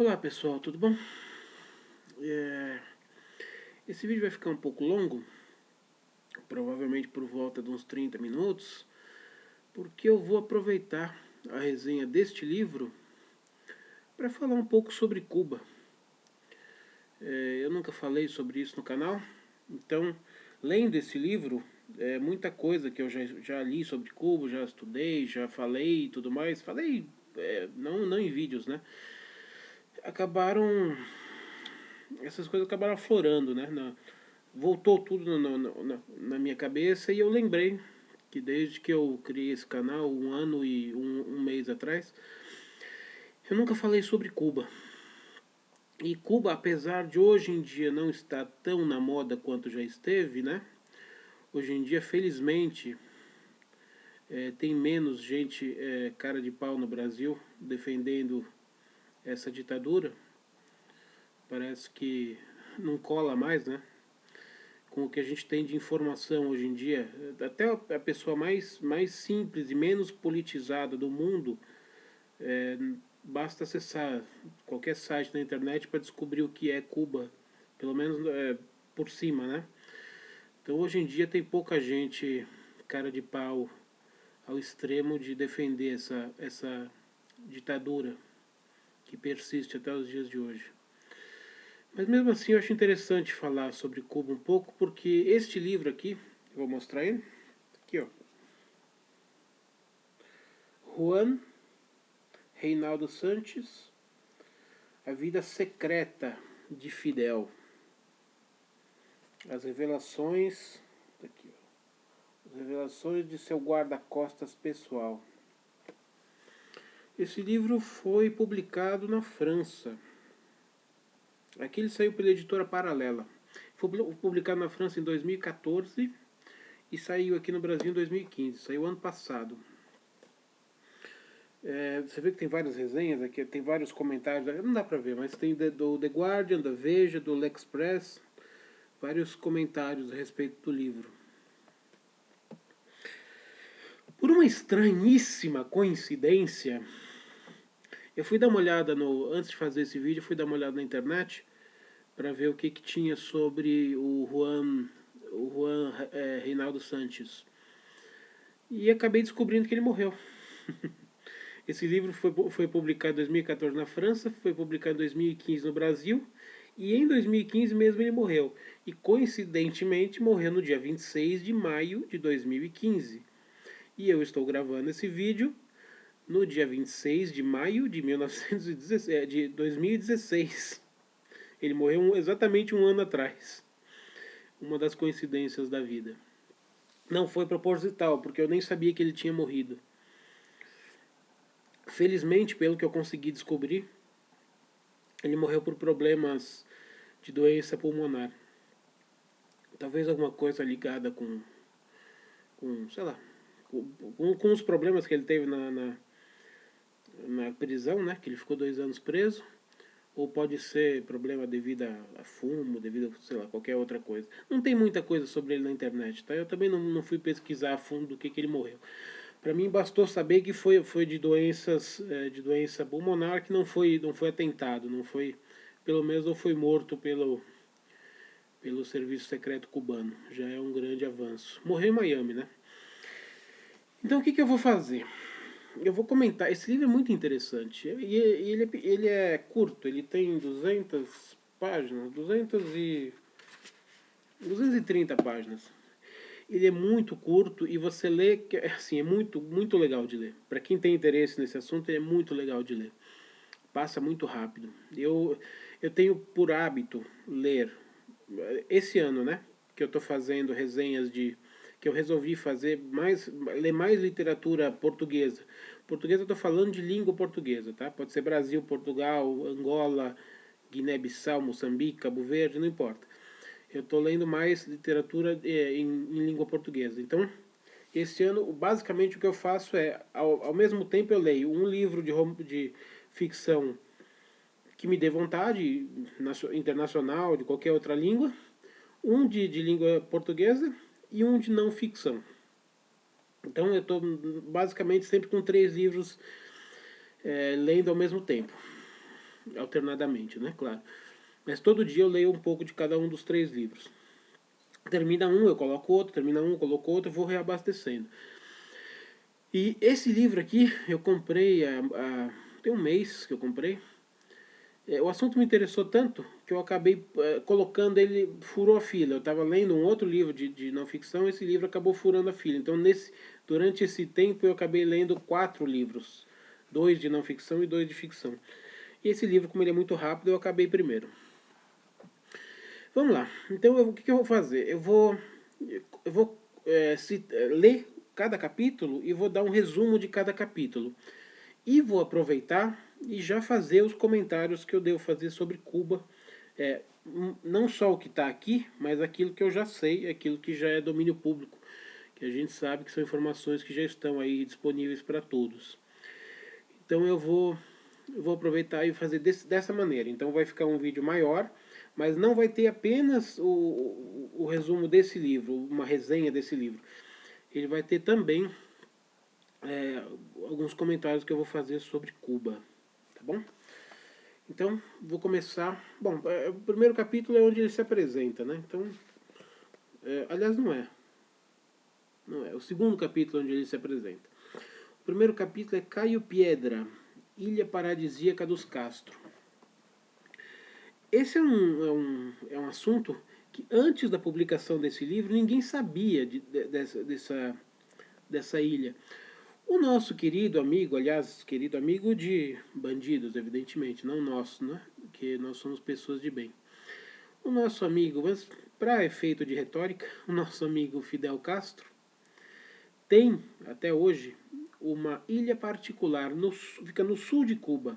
Olá pessoal, tudo bom? Esse vídeo vai ficar um pouco longo, provavelmente por volta de uns 30 minutos, porque eu vou aproveitar a resenha deste livro para falar um pouco sobre Cuba. Eu nunca falei sobre isso no canal, então, lendo esse livro, muita coisa que eu já li sobre Cuba, já estudei, já falei e tudo mais, falei, não em vídeos, né? Essas coisas acabaram aflorando, né? Voltou tudo na minha cabeça e eu lembrei que desde que eu criei esse canal, um ano e um mês atrás, eu nunca falei sobre Cuba. E Cuba, apesar de hoje em dia não estar tão na moda quanto já esteve, né? Hoje em dia, felizmente, tem menos gente cara de pau no Brasil defendendo essa ditadura. Parece que não cola mais, né? Com o que a gente tem de informação hoje em dia. Até a pessoa mais simples e menos politizada do mundo, basta acessar qualquer site na internet para descobrir o que é Cuba, pelo menos por cima, né? Então hoje em dia tem pouca gente cara de pau ao extremo de defender essa ditadura que persiste até os dias de hoje. Mas mesmo assim eu acho interessante falar sobre Cuba um pouco, porque este livro aqui, eu vou mostrar ele, aqui ó, Juan Reinaldo Sanches, A Vida Secreta de Fidel. As revelações, aqui ó, as revelações de seu guarda-costas pessoal. Esse livro foi publicado na França. Aqui ele saiu pela editora Paralela. Foi publicado na França em 2014 e saiu aqui no Brasil em 2015. Saiu ano passado. Você vê que tem várias resenhas aqui, tem vários comentários, não dá pra ver, mas tem do The Guardian, da Veja, do L'Express, vários comentários a respeito do livro. Por uma estranhíssima coincidência, eu fui dar uma olhada antes de fazer esse vídeo, eu fui dar uma olhada na internet para ver o que tinha sobre o Juan Reinaldo Sanches. E acabei descobrindo que ele morreu. Esse livro foi publicado em 2014 na França, foi publicado em 2015 no Brasil, e em 2015 mesmo ele morreu. E coincidentemente morreu no dia 26 de maio de 2015. E eu estou gravando esse vídeo no dia 26 de maio de 2016. Ele morreu exatamente um ano atrás. Uma das coincidências da vida. Não foi proposital, porque eu nem sabia que ele tinha morrido. Felizmente, pelo que eu consegui descobrir, ele morreu por problemas de doença pulmonar. Talvez alguma coisa ligada sei lá, com os problemas que ele teve na prisão, né? Que ele ficou 2 anos preso. Ou pode ser problema devido a fumo, devido a, sei lá, qualquer outra coisa. Não tem muita coisa sobre ele na internet, tá? Eu também não fui pesquisar a fundo do que ele morreu. Para mim bastou saber que foi de de doença pulmonar, que não foi atentado, não foi, pelo menos não foi morto pelo serviço secreto cubano. Já é um grande avanço. Morreu em Miami, né? Então o que eu vou fazer? Eu vou comentar. Esse livro é muito interessante. E ele é curto, ele tem 200 páginas, 230 páginas. Ele é muito curto e você lê, assim, é muito legal de ler. Para quem tem interesse nesse assunto, é muito legal de ler. Passa muito rápido. Eu tenho por hábito ler, esse ano, né, que eu estou fazendo resenhas que eu resolvi ler mais literatura portuguesa. Portuguesa eu estou falando de língua portuguesa, tá? Pode ser Brasil, Portugal, Angola, Guiné-Bissau, Moçambique, Cabo Verde, não importa. Eu estou lendo mais literatura em língua portuguesa. Então, esse ano, basicamente o que eu faço ao mesmo tempo eu leio um livro de ficção que me dê vontade, internacional, de qualquer outra língua, um de língua portuguesa e um de não ficção. Então eu estou basicamente sempre com 3 livros lendo ao mesmo tempo. alternadamente, né? Claro. Mas todo dia eu leio um pouco de cada um dos 3 livros. Termina um, eu coloco outro, termina um, eu coloco outro, eu vou reabastecendo. E esse livro aqui eu comprei tem um mês que eu comprei. O assunto me interessou tanto que eu acabei colocando ele, furou a fila. Eu estava lendo um outro livro de não ficção, esse livro acabou furando a fila. Então, durante esse tempo, eu acabei lendo 4 livros: 2 de não ficção e 2 de ficção. E esse livro, como ele é muito rápido, eu acabei primeiro. Vamos lá. Então, o que eu vou fazer? Eu vou ler cada capítulo e vou dar um resumo de cada capítulo. E vou aproveitar e já fazer os comentários que eu devo fazer sobre Cuba. Não só o que está aqui, mas aquilo que eu já sei, aquilo que já é domínio público, que a gente sabe que são informações que já estão aí disponíveis para todos. Então eu vou aproveitar e fazer dessa maneira. Então vai ficar um vídeo maior, mas não vai ter apenas o resumo desse livro, uma resenha desse livro. Ele vai ter também alguns comentários que eu vou fazer sobre Cuba, tá bom? Então, vou começar... Bom, o primeiro capítulo é onde ele se apresenta, né? Então, aliás, não é. Não é. O segundo capítulo é onde ele se apresenta. O primeiro capítulo é Caio Piedra, Ilha Paradisíaca dos Castro. Esse é um assunto que antes da publicação desse livro ninguém sabia dessa ilha. O nosso querido amigo, aliás, querido amigo de bandidos, evidentemente, não nosso, né? Porque nós somos pessoas de bem. O nosso amigo, mas para efeito de retórica, o nosso amigo Fidel Castro tem, até hoje, uma ilha particular, fica no sul de Cuba.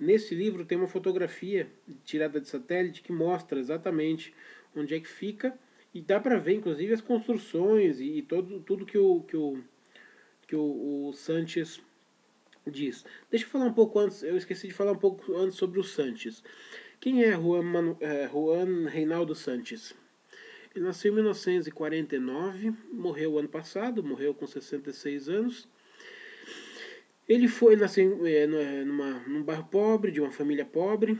Nesse livro tem uma fotografia tirada de satélite que mostra exatamente onde é que fica, e dá para ver, inclusive, as construções e tudo que o Sanches diz. Deixa eu falar um pouco antes, eu esqueci de falar um pouco antes sobre o Sanches. Quem é Juan Reinaldo Sanches? Ele nasceu em 1949, morreu ano passado, morreu com 66 anos. Ele nasceu num bairro pobre, de uma família pobre.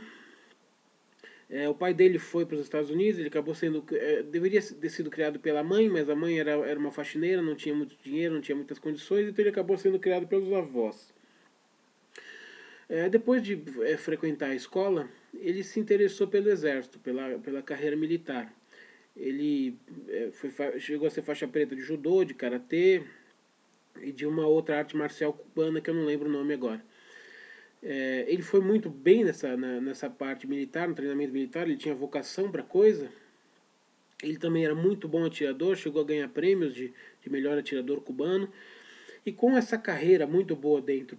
O pai dele foi para os Estados Unidos, ele acabou sendo... deveria ter sido criado pela mãe, mas a mãe era uma faxineira, não tinha muito dinheiro, não tinha muitas condições, então ele acabou sendo criado pelos avós. Depois de frequentar a escola, ele se interessou pelo exército, pela carreira militar. Ele chegou a ser faixa preta de judô, de karatê e de uma outra arte marcial cubana que eu não lembro o nome agora. Ele foi muito bem nessa parte militar, no treinamento militar, ele tinha vocação para a coisa. Ele também era muito bom atirador, chegou a ganhar prêmios de melhor atirador cubano. E com essa carreira muito boa dentro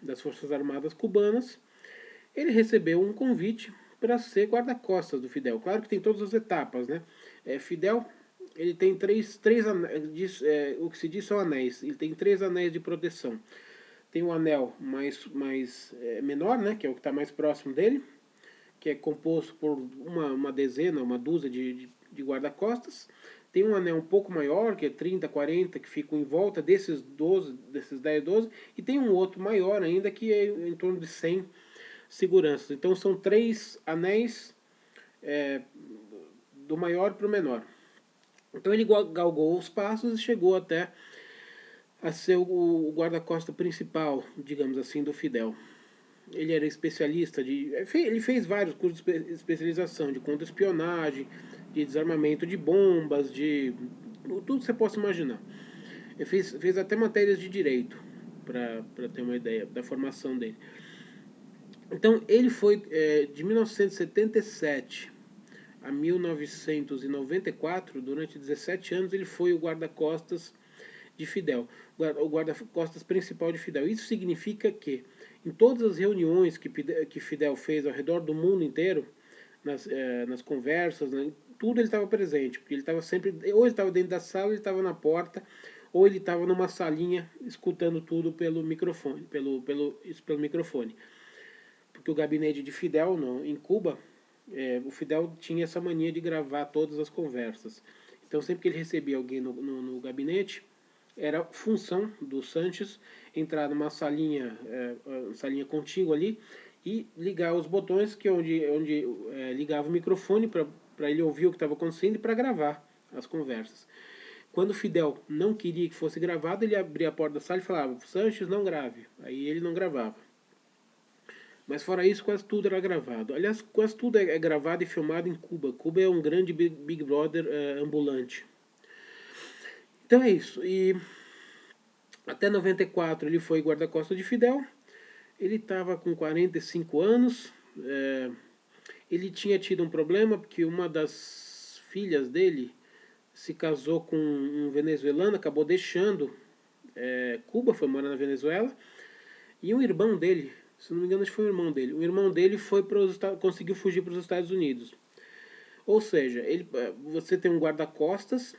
das Forças Armadas cubanas, ele recebeu um convite para ser guarda-costas do Fidel. Claro que tem todas as etapas, né? Fidel, ele tem três anéis, o que se diz são anéis. Ele tem 3 anéis de proteção. Tem um anel mais menor, né? Que é o que está mais próximo dele, que é composto por uma dezena, uma dúzia de guarda-costas. Tem um anel um pouco maior, que é 30, 40, que ficam em volta desses 10, 12. E tem um outro maior ainda, que é em torno de 100 seguranças. Então são 3 anéis do maior para o menor. Então ele galgou os passos e chegou até a ser o guarda-costas principal, digamos assim, do Fidel. Ele era especialista ele fez vários cursos de especialização, de contra-espionagem, de desarmamento de bombas, de tudo que você possa imaginar. Ele fez até matérias de direito, para ter uma ideia da formação dele. Então, ele foi de 1977 a 1994, durante 17 anos, ele foi o guarda-costas de Fidel, o guarda-costas principal de Fidel. Isso significa que, em todas as reuniões que Fidel fez ao redor do mundo inteiro, nas conversas, tudo ele estava presente, porque ele estava sempre, ou ele estava dentro da sala, ou ele estava na porta, ou ele estava numa salinha escutando tudo pelo microfone, pelo microfone. Porque o gabinete de Fidel em Cuba, o Fidel tinha essa mania de gravar todas as conversas. Então sempre que ele recebia alguém no gabinete, era função do Sanches entrar numa salinha contígua ali e ligar os botões que onde ligava o microfone para ele ouvir o que estava acontecendo e para gravar as conversas. Quando o Fidel não queria que fosse gravado, ele abria a porta da sala e falava: Sanches, não grave. Aí ele não gravava. Mas fora isso, quase tudo era gravado. Aliás, quase tudo é gravado e filmado em Cuba. Cuba é um grande Big Brother ambulante. Então é isso. E até 94 ele foi guarda-costas de Fidel. Ele estava com 45 anos. Ele tinha tido um problema porque uma das filhas dele se casou com um venezuelano, acabou deixando Cuba, foi morar na Venezuela. E um irmão dele, se não me engano, acho que foi o irmão dele. O irmão dele conseguiu fugir para os Estados Unidos. Ou seja, você tem um guarda-costas,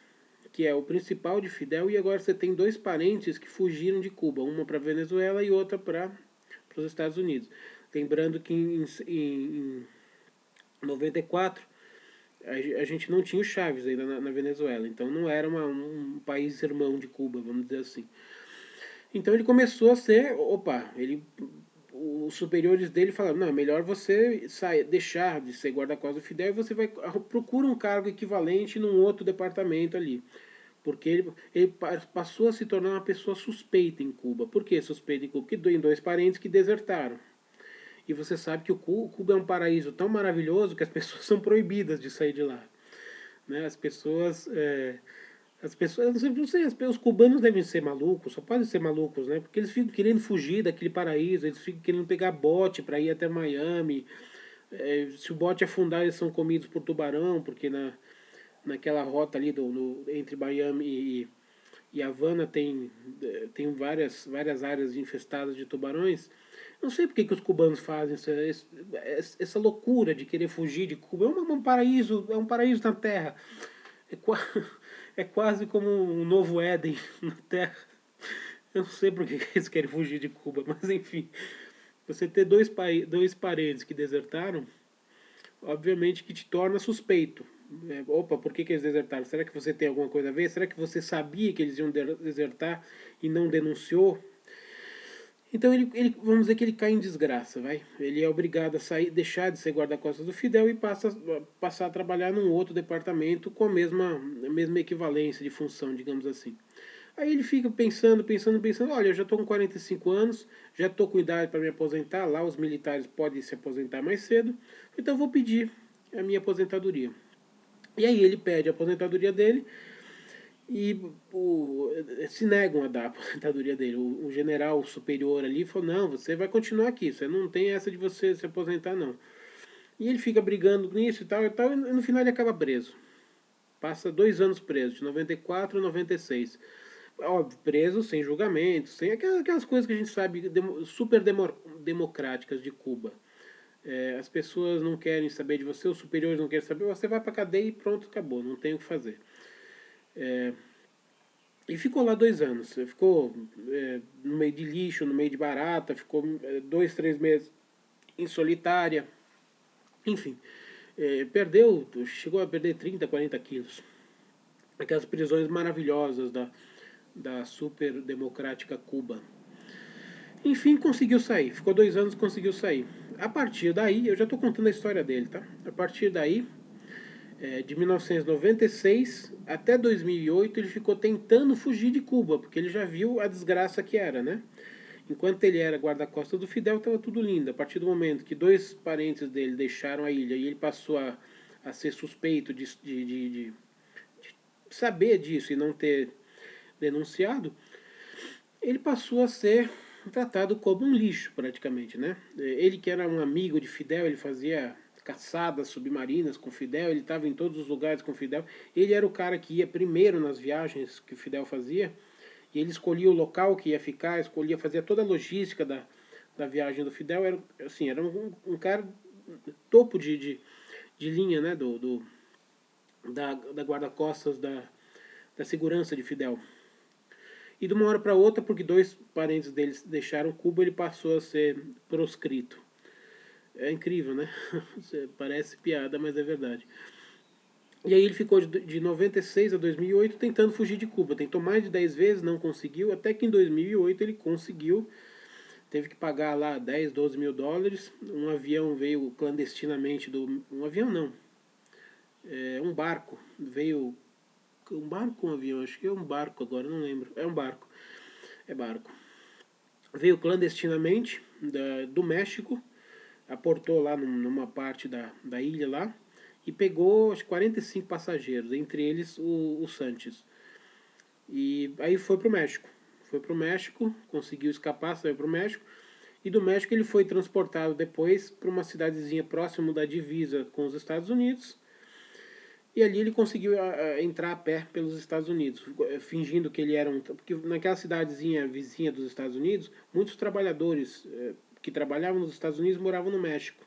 que é o principal de Fidel, e agora você tem dois parentes que fugiram de Cuba, uma para a Venezuela e outra para os Estados Unidos. Lembrando que em 94 a gente não tinha o Chaves ainda na Venezuela, então não era um país irmão de Cuba, vamos dizer assim. Então ele começou a ser, os superiores dele falaram: não, é melhor você deixar de ser guarda-costas do Fidel e você procura um cargo equivalente num outro departamento ali. Porque ele passou a se tornar uma pessoa suspeita em Cuba. Por que suspeita em Cuba? Porque tem dois parentes que desertaram. E você sabe que o Cuba é um paraíso tão maravilhoso que as pessoas são proibidas de sair de lá. Né? As pessoas, não sei, os cubanos devem ser malucos, só podem ser malucos, né? Porque eles ficam querendo fugir daquele paraíso, eles ficam querendo pegar bote para ir até Miami. Se o bote afundar, eles são comidos por tubarão, porque naquela rota ali entre Miami e Havana tem várias áreas infestadas de tubarões. Não sei por que os cubanos fazem essa loucura de querer fugir de Cuba. É um paraíso na Terra. É, qua, é quase como um novo Éden na Terra. Eu não sei por que eles querem fugir de Cuba, mas enfim. Você ter dois parentes que desertaram, obviamente que te torna suspeito. Opa, por que eles desertaram? Será que você tem alguma coisa a ver? Será que você sabia que eles iam desertar e não denunciou? Então vamos dizer que ele cai em desgraça, vai. Ele é obrigado a sair, deixar de ser guarda-costas do Fidel e passar a trabalhar num outro departamento com a mesma equivalência de função, digamos assim. Aí ele fica pensando, olha, eu já estou com 45 anos, já estou com idade para me aposentar, lá os militares podem se aposentar mais cedo, então eu vou pedir a minha aposentadoria. E aí ele pede a aposentadoria dele e se negam a dar a aposentadoria dele. O general superior ali falou: não, você vai continuar aqui, você não tem essa de você se aposentar, não. E ele fica brigando nisso e tal, e no final ele acaba preso. Passa 2 anos preso, de 94 a 96. Óbvio, preso sem julgamento, sem aquelas coisas que a gente sabe super democráticas de Cuba. As pessoas não querem saber de você, os superiores não querem saber, você vai pra cadeia e pronto, acabou, não tem o que fazer. E ficou lá 2 anos. Ficou no meio de lixo, no meio de barata, ficou 2, 3 meses em solitária. Enfim, chegou a perder 30, 40 quilos. Aquelas prisões maravilhosas da super democrática Cuba. Enfim, conseguiu sair. Ficou 2 anos, conseguiu sair. A partir daí, eu já estou contando a história dele, tá? A partir daí, de 1996 até 2008, ele ficou tentando fugir de Cuba, porque ele já viu a desgraça que era, né? Enquanto ele era guarda-costas do Fidel, estava tudo lindo. A partir do momento que dois parentes dele deixaram a ilha e ele passou a ser suspeito de saber disso e não ter denunciado, ele passou a ser tratado como um lixo, praticamente, né? Ele que era um amigo de Fidel, ele fazia caçadas submarinas com Fidel, ele estava em todos os lugares com Fidel. Ele era o cara que ia primeiro nas viagens que o Fidel fazia, e ele escolhia o local que ia ficar, fazia toda a logística da viagem do Fidel. Era um cara topo de linha, né, da guarda-costas da segurança de Fidel. E de uma hora para outra, porque dois parentes deles deixaram Cuba, ele passou a ser proscrito. É incrível, né? Parece piada, mas é verdade. E aí ele ficou de 96 a 2008 tentando fugir de Cuba. Tentou mais de 10 vezes, não conseguiu, até que em 2008 ele conseguiu teve que pagar lá 10, 12 mil dólares. Um avião veio clandestinamente um avião não, um barco. Veio... Um barco ou um avião? Acho que é um barco agora, não lembro. É um barco. É barco. Veio clandestinamente do México, aportou lá numa parte da ilha lá, e pegou acho, 45 passageiros, entre eles o Sanches. E aí foi pro México. Foi pro México, conseguiu escapar, saiu pro México. E do México ele foi transportado depois para uma cidadezinha próximo da divisa com os Estados Unidos. E ali ele conseguiu entrar a pé pelos Estados Unidos, fingindo que ele era um... Porque naquela cidadezinha vizinha dos Estados Unidos, muitos trabalhadores que trabalhavam nos Estados Unidos moravam no México.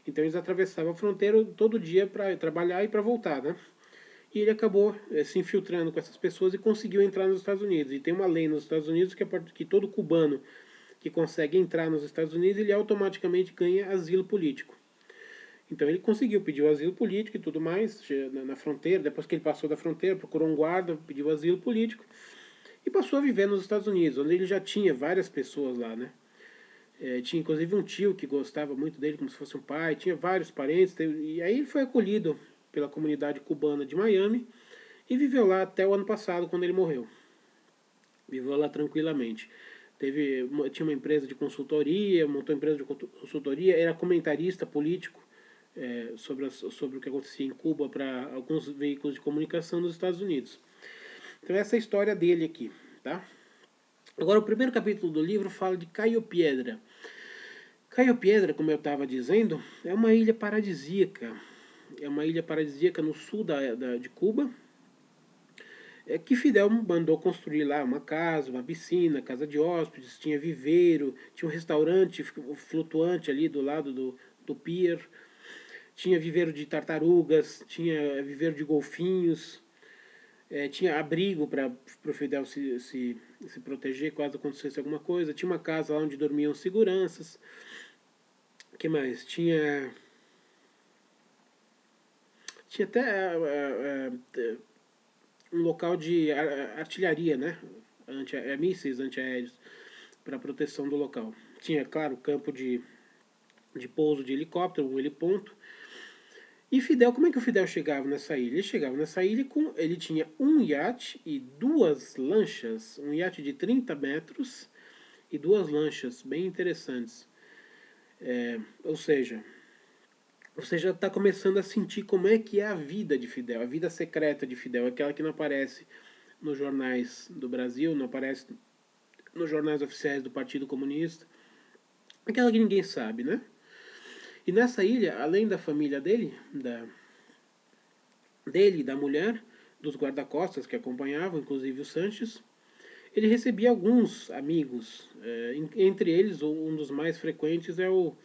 Então eles atravessavam a fronteira todo dia para trabalhar e para voltar, né? E ele acabou se infiltrando com essas pessoas e conseguiu entrar nos Estados Unidos. E tem uma lei nos Estados Unidos que todo cubano que consegue entrar nos Estados Unidos, ele automaticamente ganha asilo político. Então ele conseguiu, pediu asilo político e tudo mais na fronteira. Depois que ele passou da fronteira, procurou um guarda, pediu asilo político e passou a viver nos Estados Unidos, onde ele já tinha várias pessoas lá, né? Tinha inclusive um tio que gostava muito dele como se fosse um pai, tinha vários parentes, e aí ele foi acolhido pela comunidade cubana de Miami e viveu lá até o ano passado, quando ele morreu. Viveu lá tranquilamente. Tinha uma empresa de consultoria, montou uma empresa de consultoria, era comentarista político sobre o que acontecia em Cuba para alguns veículos de comunicação dos Estados Unidos. Então essa é a história dele aqui, tá? Agora o primeiro capítulo do livro fala de Cayo Piedra. Cayo Piedra, como eu estava dizendo, é uma ilha paradisíaca. É uma ilha paradisíaca no sul de Cuba, que Fidel mandou construir lá uma casa, uma piscina, casa de hóspedes, tinha viveiro, tinha um restaurante flutuante ali do lado do pier, tinha viveiro de tartarugas, tinha viveiro de golfinhos, tinha abrigo para o Fidel se proteger caso acontecesse alguma coisa, tinha uma casa lá onde dormiam seguranças. O que mais? Tinha até um local de artilharia, né? Mísseis antiaéreos para proteção do local. Tinha, claro, campo de pouso de helicóptero, um heliponto. E Fidel, como é que o Fidel chegava nessa ilha? Ele chegava nessa ilha ele tinha um iate e duas lanchas, um iate de 30 metros e duas lanchas bem interessantes. Ou seja, você já está começando a sentir como é que é a vida de Fidel, a vida secreta de Fidel, aquela que não aparece nos jornais do Brasil, não aparece nos jornais oficiais do Partido Comunista, aquela que ninguém sabe, né? E nessa ilha, além da família dele e da mulher, dos guarda-costas que acompanhavam, inclusive o Sanches, ele recebia alguns amigos, entre eles um dos mais frequentes é o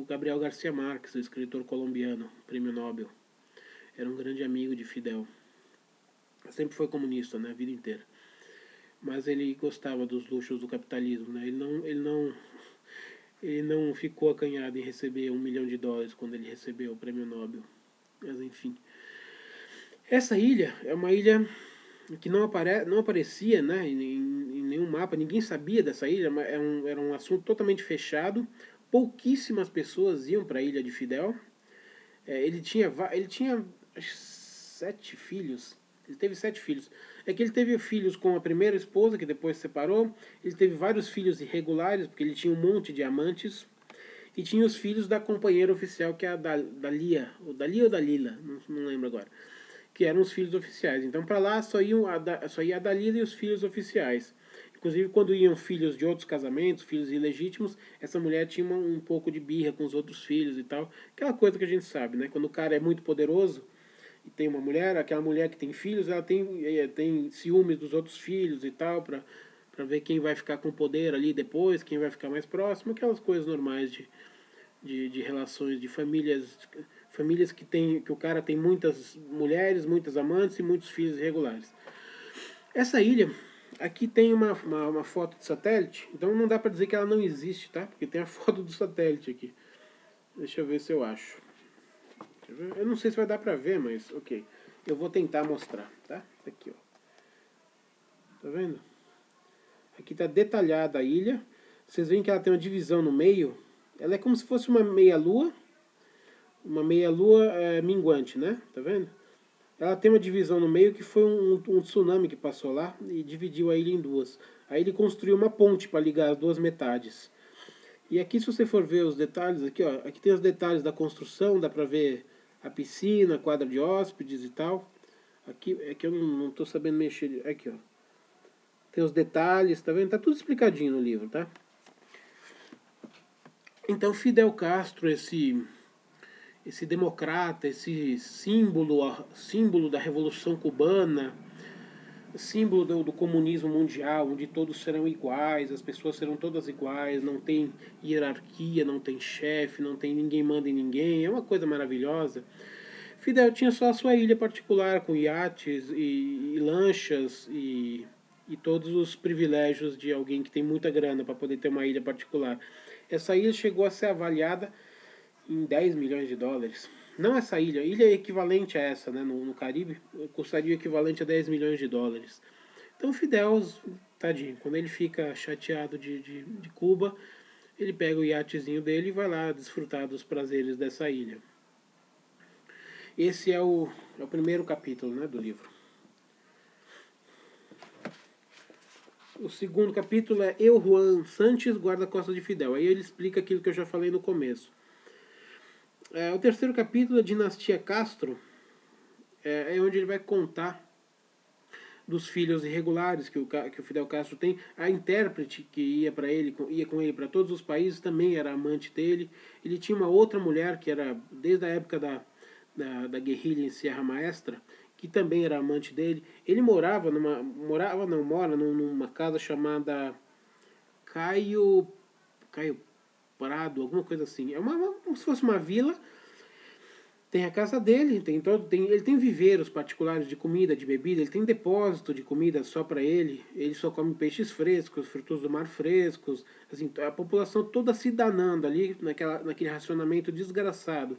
Gabriel Garcia Marques, o escritor colombiano, prêmio Nobel. Era um grande amigo de Fidel. Sempre foi comunista, né, a vida inteira. Mas ele gostava dos luxos do capitalismo, né? Ele não ficou acanhado em receber $1 milhão quando ele recebeu o prêmio Nobel. Mas enfim. Essa ilha é uma ilha que não aparecia, né, em nenhum mapa, ninguém sabia dessa ilha, era um assunto totalmente fechado. Pouquíssimas pessoas iam para a ilha de Fidel. Ele tinha 7 filhos. Ele teve 7 filhos. É que ele teve filhos com a primeira esposa, que depois se separou. Ele teve vários filhos irregulares, porque ele tinha um monte de amantes. E tinha os filhos da companheira oficial, que é a Dalia. Ou Dalila, não lembro agora. Que eram os filhos oficiais. Então para lá só ia a Dalila e os filhos oficiais. Inclusive quando iam filhos de outros casamentos, filhos ilegítimos, essa mulher tinha um pouco de birra com os outros filhos e tal. Aquela coisa que a gente sabe, né? Quando o cara é muito poderoso e tem uma mulher, aquela mulher que tem filhos, ela tem ciúmes dos outros filhos e tal, para ver quem vai ficar com poder ali depois, quem vai ficar mais próximo, aquelas coisas normais de relações de famílias que o cara tem muitas mulheres, muitas amantes e muitos filhos irregulares. Essa ilha, aqui tem uma foto de satélite, então não dá para dizer que ela não existe, tá? Porque tem a foto do satélite aqui. Deixa eu ver se eu acho. Eu não sei se vai dar para ver, mas ok. Eu vou tentar mostrar, tá? Aqui, ó. Tá vendo? Aqui tá detalhada a ilha. Vocês veem que ela tem uma divisão no meio. Ela é como se fosse uma meia-lua minguante, né? Tá vendo? Ela tem uma divisão no meio que foi um tsunami que passou lá e dividiu a ilha em duas. Aí ele construiu uma ponte para ligar as duas metades. E aqui, se você for ver os detalhes, aqui, ó, aqui tem os detalhes da construção, dá para ver a piscina, a quadra de hóspedes e tal. Aqui é que eu não estou sabendo mexer. Aqui, ó. Tem os detalhes, tá vendo? Tá tudo explicadinho no livro, tá? Então, Fidel Castro, esse democrata, esse símbolo da Revolução Cubana, símbolo do comunismo mundial, onde todos serão iguais, as pessoas serão todas iguais, não tem hierarquia, não tem chefe, não tem ninguém manda em ninguém, é uma coisa maravilhosa. Fidel tinha só a sua ilha particular, com iates e lanchas e todos os privilégios de alguém que tem muita grana para poder ter uma ilha particular. Essa ilha chegou a ser avaliada em 10 milhões de dólares. Não essa ilha, ilha equivalente a essa, né, no Caribe, custaria o equivalente a 10 milhões de dólares. Então Fidel, tadinho, quando ele fica chateado de Cuba, ele pega o iatezinho dele e vai lá desfrutar dos prazeres dessa ilha. Esse é o primeiro capítulo, né, do livro. O segundo capítulo é Eu, Juan Sanches, guarda-costas de Fidel. Aí ele explica aquilo que eu já falei no começo. O terceiro capítulo, a Dinastia Castro, é onde ele vai contar dos filhos irregulares que o Fidel Castro tem. A intérprete que ia com ele para todos os países também era amante dele. Ele tinha uma outra mulher que era desde a época da guerrilha em Sierra Maestra, que também era amante dele. Ele mora numa casa chamada Caio Prado, alguma coisa assim. Como se fosse uma vila. Tem a casa dele, ele tem viveiros particulares de comida, de bebida, ele tem depósito de comida só para ele só come peixes frescos, frutos do mar frescos, assim, a população toda se danando ali naquele racionamento desgraçado.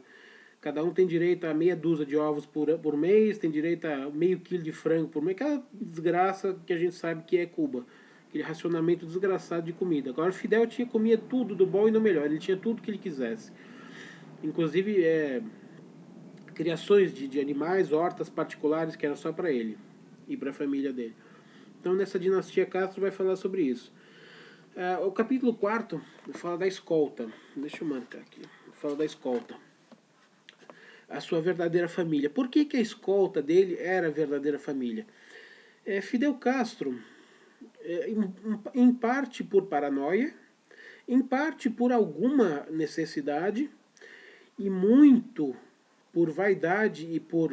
Cada um tem direito a meia dúzia de ovos por mês, tem direito a meio quilo de frango por mês, aquela desgraça que a gente sabe que é Cuba. Aquele racionamento desgraçado de comida. Agora, Fidel comia tudo do bom e do melhor, ele tinha tudo que ele quisesse. Inclusive, criações de animais, hortas particulares que eram só para ele e para a família dele. Então, nessa Dinastia Castro vai falar sobre isso. O capítulo 4 fala da escolta. Deixa eu marcar aqui. Fala da escolta. A sua verdadeira família. Por que a escolta dele era a verdadeira família? Fidel Castro, em parte por paranoia, em parte por alguma necessidade e muito por vaidade e por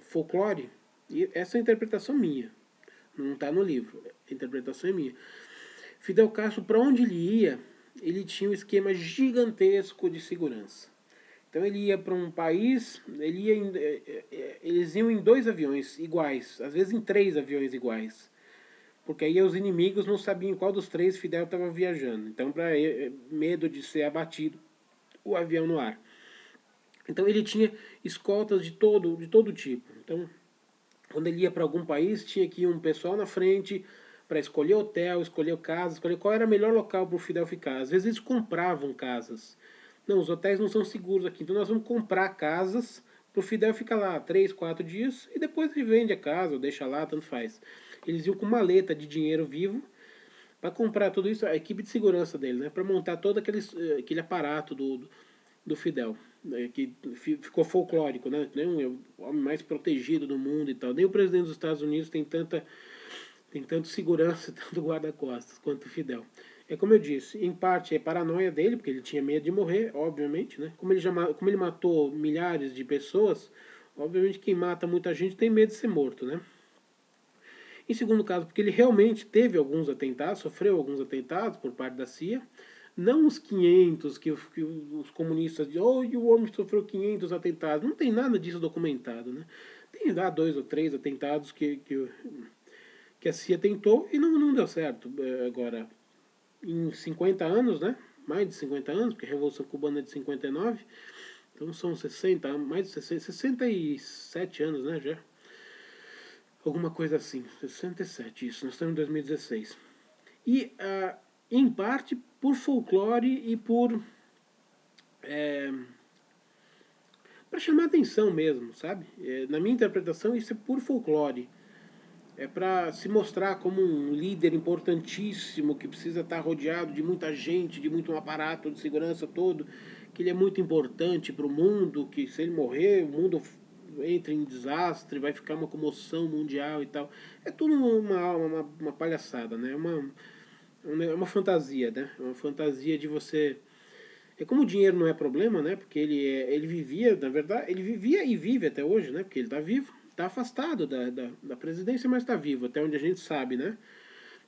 folclore. E essa é a interpretação minha. Não está no livro. A interpretação é minha. Fidel Castro, para onde ele ia, ele tinha um esquema gigantesco de segurança. Então ele ia para um país, eles iam em 2 aviões iguais, às vezes em 3 aviões iguais. Porque aí os inimigos não sabiam qual dos 3 Fidel estava viajando. Então, para medo de ser abatido, o avião no ar. Então ele tinha escoltas de todo tipo. Então, quando ele ia para algum país, tinha que ir um pessoal na frente para escolher hotel, escolher casa, escolher qual era o melhor local para o Fidel ficar. Às vezes eles compravam casas. Não, os hotéis não são seguros aqui, então nós vamos comprar casas para o Fidel ficar lá 3, 4 dias e depois ele vende a casa ou deixa lá, tanto faz. Eles iam com maleta de dinheiro vivo para comprar tudo isso, a equipe de segurança dele, né, para montar todo aquele aparato do Fidel, né, que ficou folclórico, né, o homem mais protegido do mundo e tal. Nem o presidente dos Estados Unidos tem tanto segurança, tanto guarda-costas quanto o Fidel. É como eu disse, em parte é paranoia dele, porque ele tinha medo de morrer, obviamente, né? Como ele matou milhares de pessoas, obviamente quem mata muita gente tem medo de ser morto, né? Em segundo caso, porque ele realmente teve alguns atentados, sofreu alguns atentados por parte da CIA, não os 500 que os comunistas dizem, o homem sofreu 500 atentados, não tem nada disso documentado, né? Tem lá 2 ou 3 atentados que a CIA tentou e não deu certo. Agora, em 50 anos, né? Mais de 50 anos, porque a Revolução Cubana é de 59, então são 60, mais de 60, 67 anos, né, já? Alguma coisa assim, 67, isso, nós estamos em 2016. E em parte por folclore e por para chamar atenção mesmo, sabe? Na minha interpretação, isso é puro folclore. É para se mostrar como um líder importantíssimo que precisa estar rodeado de muita gente, de muito um aparato de segurança todo, que ele é muito importante para o mundo, que se ele morrer, o mundo entra em desastre, vai ficar uma comoção mundial e tal. É tudo uma palhaçada, né? É uma fantasia, né? É uma fantasia de você. É como o dinheiro não é problema, né? Porque ele vivia, na verdade, ele vivia e vive até hoje, né? Porque ele está vivo, está afastado da presidência, mas está vivo, até onde a gente sabe, né?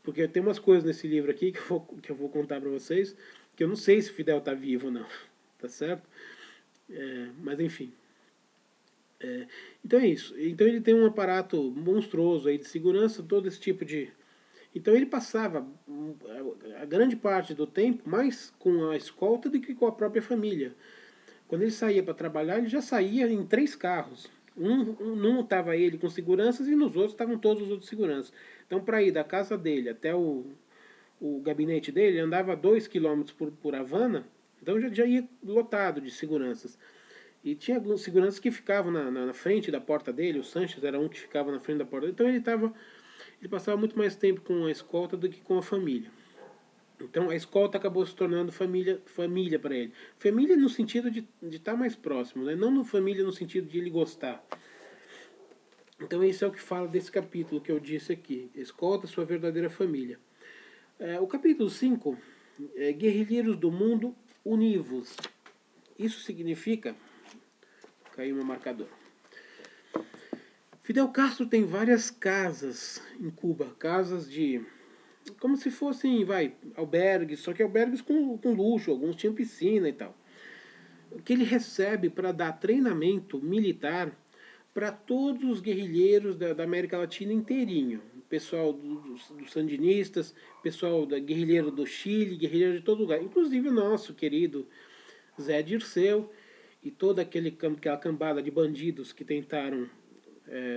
Porque tem umas coisas nesse livro aqui que eu vou contar para vocês, que eu não sei se o Fidel está vivo ou não, tá certo? Mas enfim. Então é isso. Então ele tem um aparato monstruoso aí de segurança, todo esse tipo de. Então ele passava a grande parte do tempo mais com a escolta do que com a própria família. Quando ele saía para trabalhar, ele já saía em 3 carros. Num estava ele com seguranças e nos outros estavam todos os outros seguranças. Então, para ir da casa dele até o gabinete dele, andava 2 quilômetros por Havana, então já ia lotado de seguranças. E tinha alguns seguranças que ficavam na frente da porta dele, o Sanches era um que ficava na frente da porta dele, então ele passava muito mais tempo com a escolta do que com a família. Então a escolta acabou se tornando família para ele. Família no sentido de estar mais próximo, né? Não no família no sentido de ele gostar. Então esse é o que fala desse capítulo que eu disse aqui. Escolta sua verdadeira família. O capítulo 5 é Guerrilheiros do Mundo Univos. Isso significa... Caiu meu marcador. Fidel Castro tem várias casas em Cuba. Casas de... como se fossem, albergues, só que albergues com luxo, alguns tinham piscina e tal. Que ele recebe para dar treinamento militar para todos os guerrilheiros da América Latina inteirinho. Pessoal dos sandinistas, pessoal da guerrilheiro do Chile, guerrilheiro de todo lugar. Inclusive o nosso querido Zé Dirceu e toda aquela cambada de bandidos que tentaram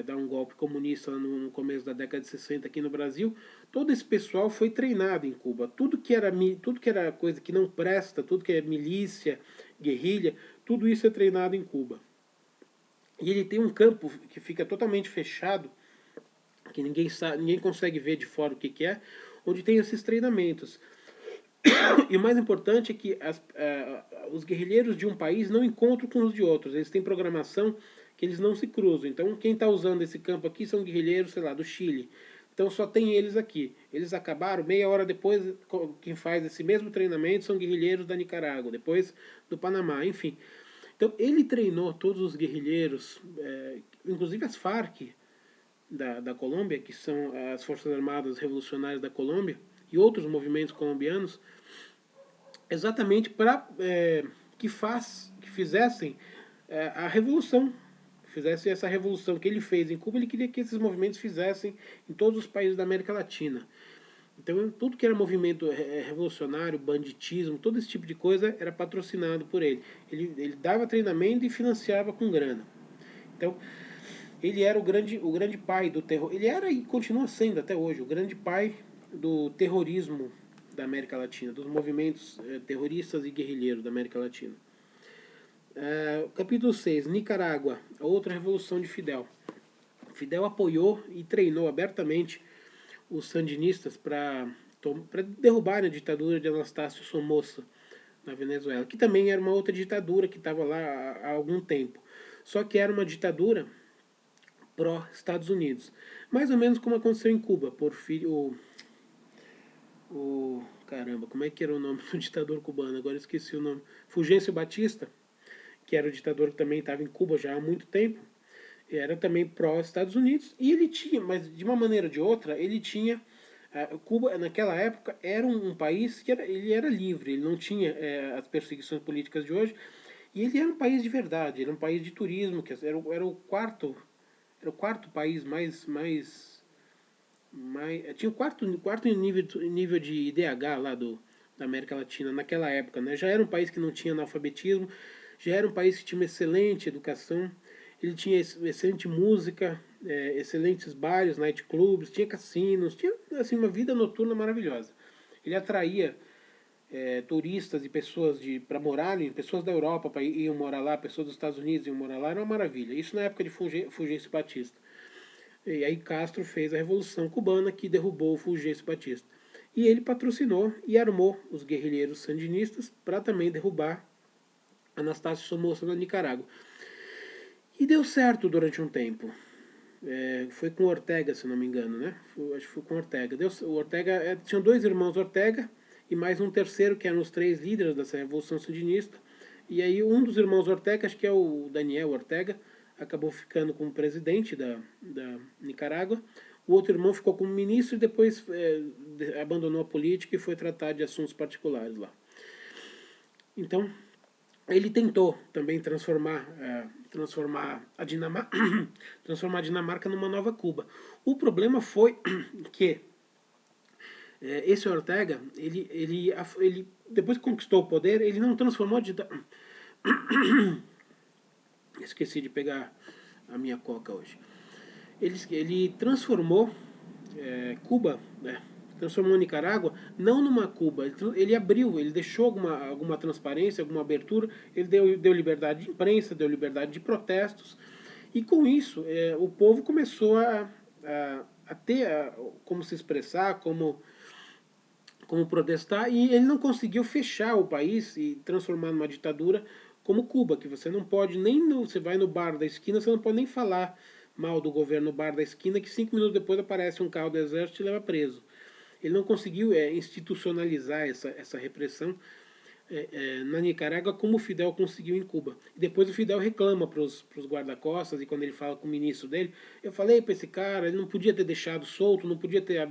dar um golpe comunista no começo da década de 60 aqui no Brasil, todo esse pessoal foi treinado em Cuba. Tudo que era coisa que não presta, tudo que é milícia, guerrilha, tudo isso é treinado em Cuba. E ele tem um campo que fica totalmente fechado, que ninguém consegue ver de fora o que é, onde tem esses treinamentos. E o mais importante é que os guerrilheiros de um país não encontram com os de outros. Eles têm programação que eles não se cruzam. Então, quem está usando esse campo aqui são guerrilheiros, sei lá, do Chile. Então, só tem eles aqui. Eles acabaram, meia hora depois, quem faz esse mesmo treinamento são guerrilheiros da Nicarágua, depois do Panamá, enfim. Então, ele treinou todos os guerrilheiros, inclusive as Farc da Colômbia, que são as Forças Armadas Revolucionárias da Colômbia, e outros movimentos colombianos, exatamente para que fizessem a revolução, fizessem essa revolução que ele fez em Cuba. Ele queria que esses movimentos fizessem em todos os países da América Latina. Então, tudo que era movimento revolucionário, banditismo, todo esse tipo de coisa era patrocinado por ele. Ele dava treinamento e financiava com grana. Então, ele era o grande pai do terror. Ele era e continua sendo até hoje o grande pai do terrorismo da América Latina, dos movimentos terroristas e guerrilheiros da América Latina. Capítulo 6, Nicarágua, a outra revolução de Fidel. Fidel apoiou e treinou abertamente os sandinistas para derrubar a ditadura de Anastácio Somoza na Venezuela, que também era uma outra ditadura que estava lá há algum tempo. Só que era uma ditadura pró-Estados Unidos. Mais ou menos como aconteceu em Cuba. Caramba, como é que era o nome do ditador cubano? Agora esqueci o nome. Fulgêncio Batista, que era o ditador que também estava em Cuba já há muito tempo, era também pró-Estados Unidos, e ele tinha, mas de uma maneira ou de outra, ele tinha... Cuba, naquela época, era um país que ele era livre, ele não tinha as perseguições políticas de hoje, e ele era um país de verdade, era um país de turismo, que era o quarto país tinha o quarto nível de IDH lá da América Latina naquela época, né? Já era um país que não tinha analfabetismo, já era um país que tinha uma excelente educação, ele tinha excelente música, excelentes bares, nightclubs, tinha cassinos, tinha assim uma vida noturna maravilhosa. Ele atraía turistas e pessoas para morarem, pessoas da Europa iam morar lá, pessoas dos Estados Unidos iam morar lá, era uma maravilha. Isso na época de Fulgêncio Batista. E aí Castro fez a Revolução Cubana que derrubou o Fulgêncio Batista. E ele patrocinou e armou os guerrilheiros sandinistas para também derrubar Anastácio Somoza na Nicarágua. E deu certo durante um tempo. Foi com Ortega, se não me engano, né? Acho que foi com Ortega. O Ortega tinham dois irmãos Ortega e mais um terceiro, que eram os três líderes dessa Revolução Sandinista. E aí um dos irmãos Ortega, acho que é o Daniel Ortega, acabou ficando como presidente da Nicarágua. O outro irmão ficou como ministro e depois abandonou a política e foi tratar de assuntos particulares lá. Então, ele tentou também transformar a Dinamarca numa nova Cuba. O problema foi que esse Ortega, ele depois que conquistou o poder, ele não transformou esqueci de pegar a minha coca hoje. Ele transformou Cuba, transformou Nicarágua não numa Cuba. Ele abriu, ele deixou alguma transparência, alguma abertura, ele deu liberdade de imprensa, deu liberdade de protestos, e com isso o povo começou a ter como se expressar, como protestar, e ele não conseguiu fechar o país e transformar numa ditadura como Cuba, que você não pode você vai no bar da esquina, você não pode nem falar mal do governo no bar da esquina, que 5 minutos depois aparece um carro do exército e te leva preso. Ele não conseguiu institucionalizar essa repressão na Nicarágua como o Fidel conseguiu em Cuba. E depois o Fidel reclama para os guarda-costas, e quando ele fala com o ministro dele, eu falei para esse cara, ele não podia ter deixado solto, não podia ter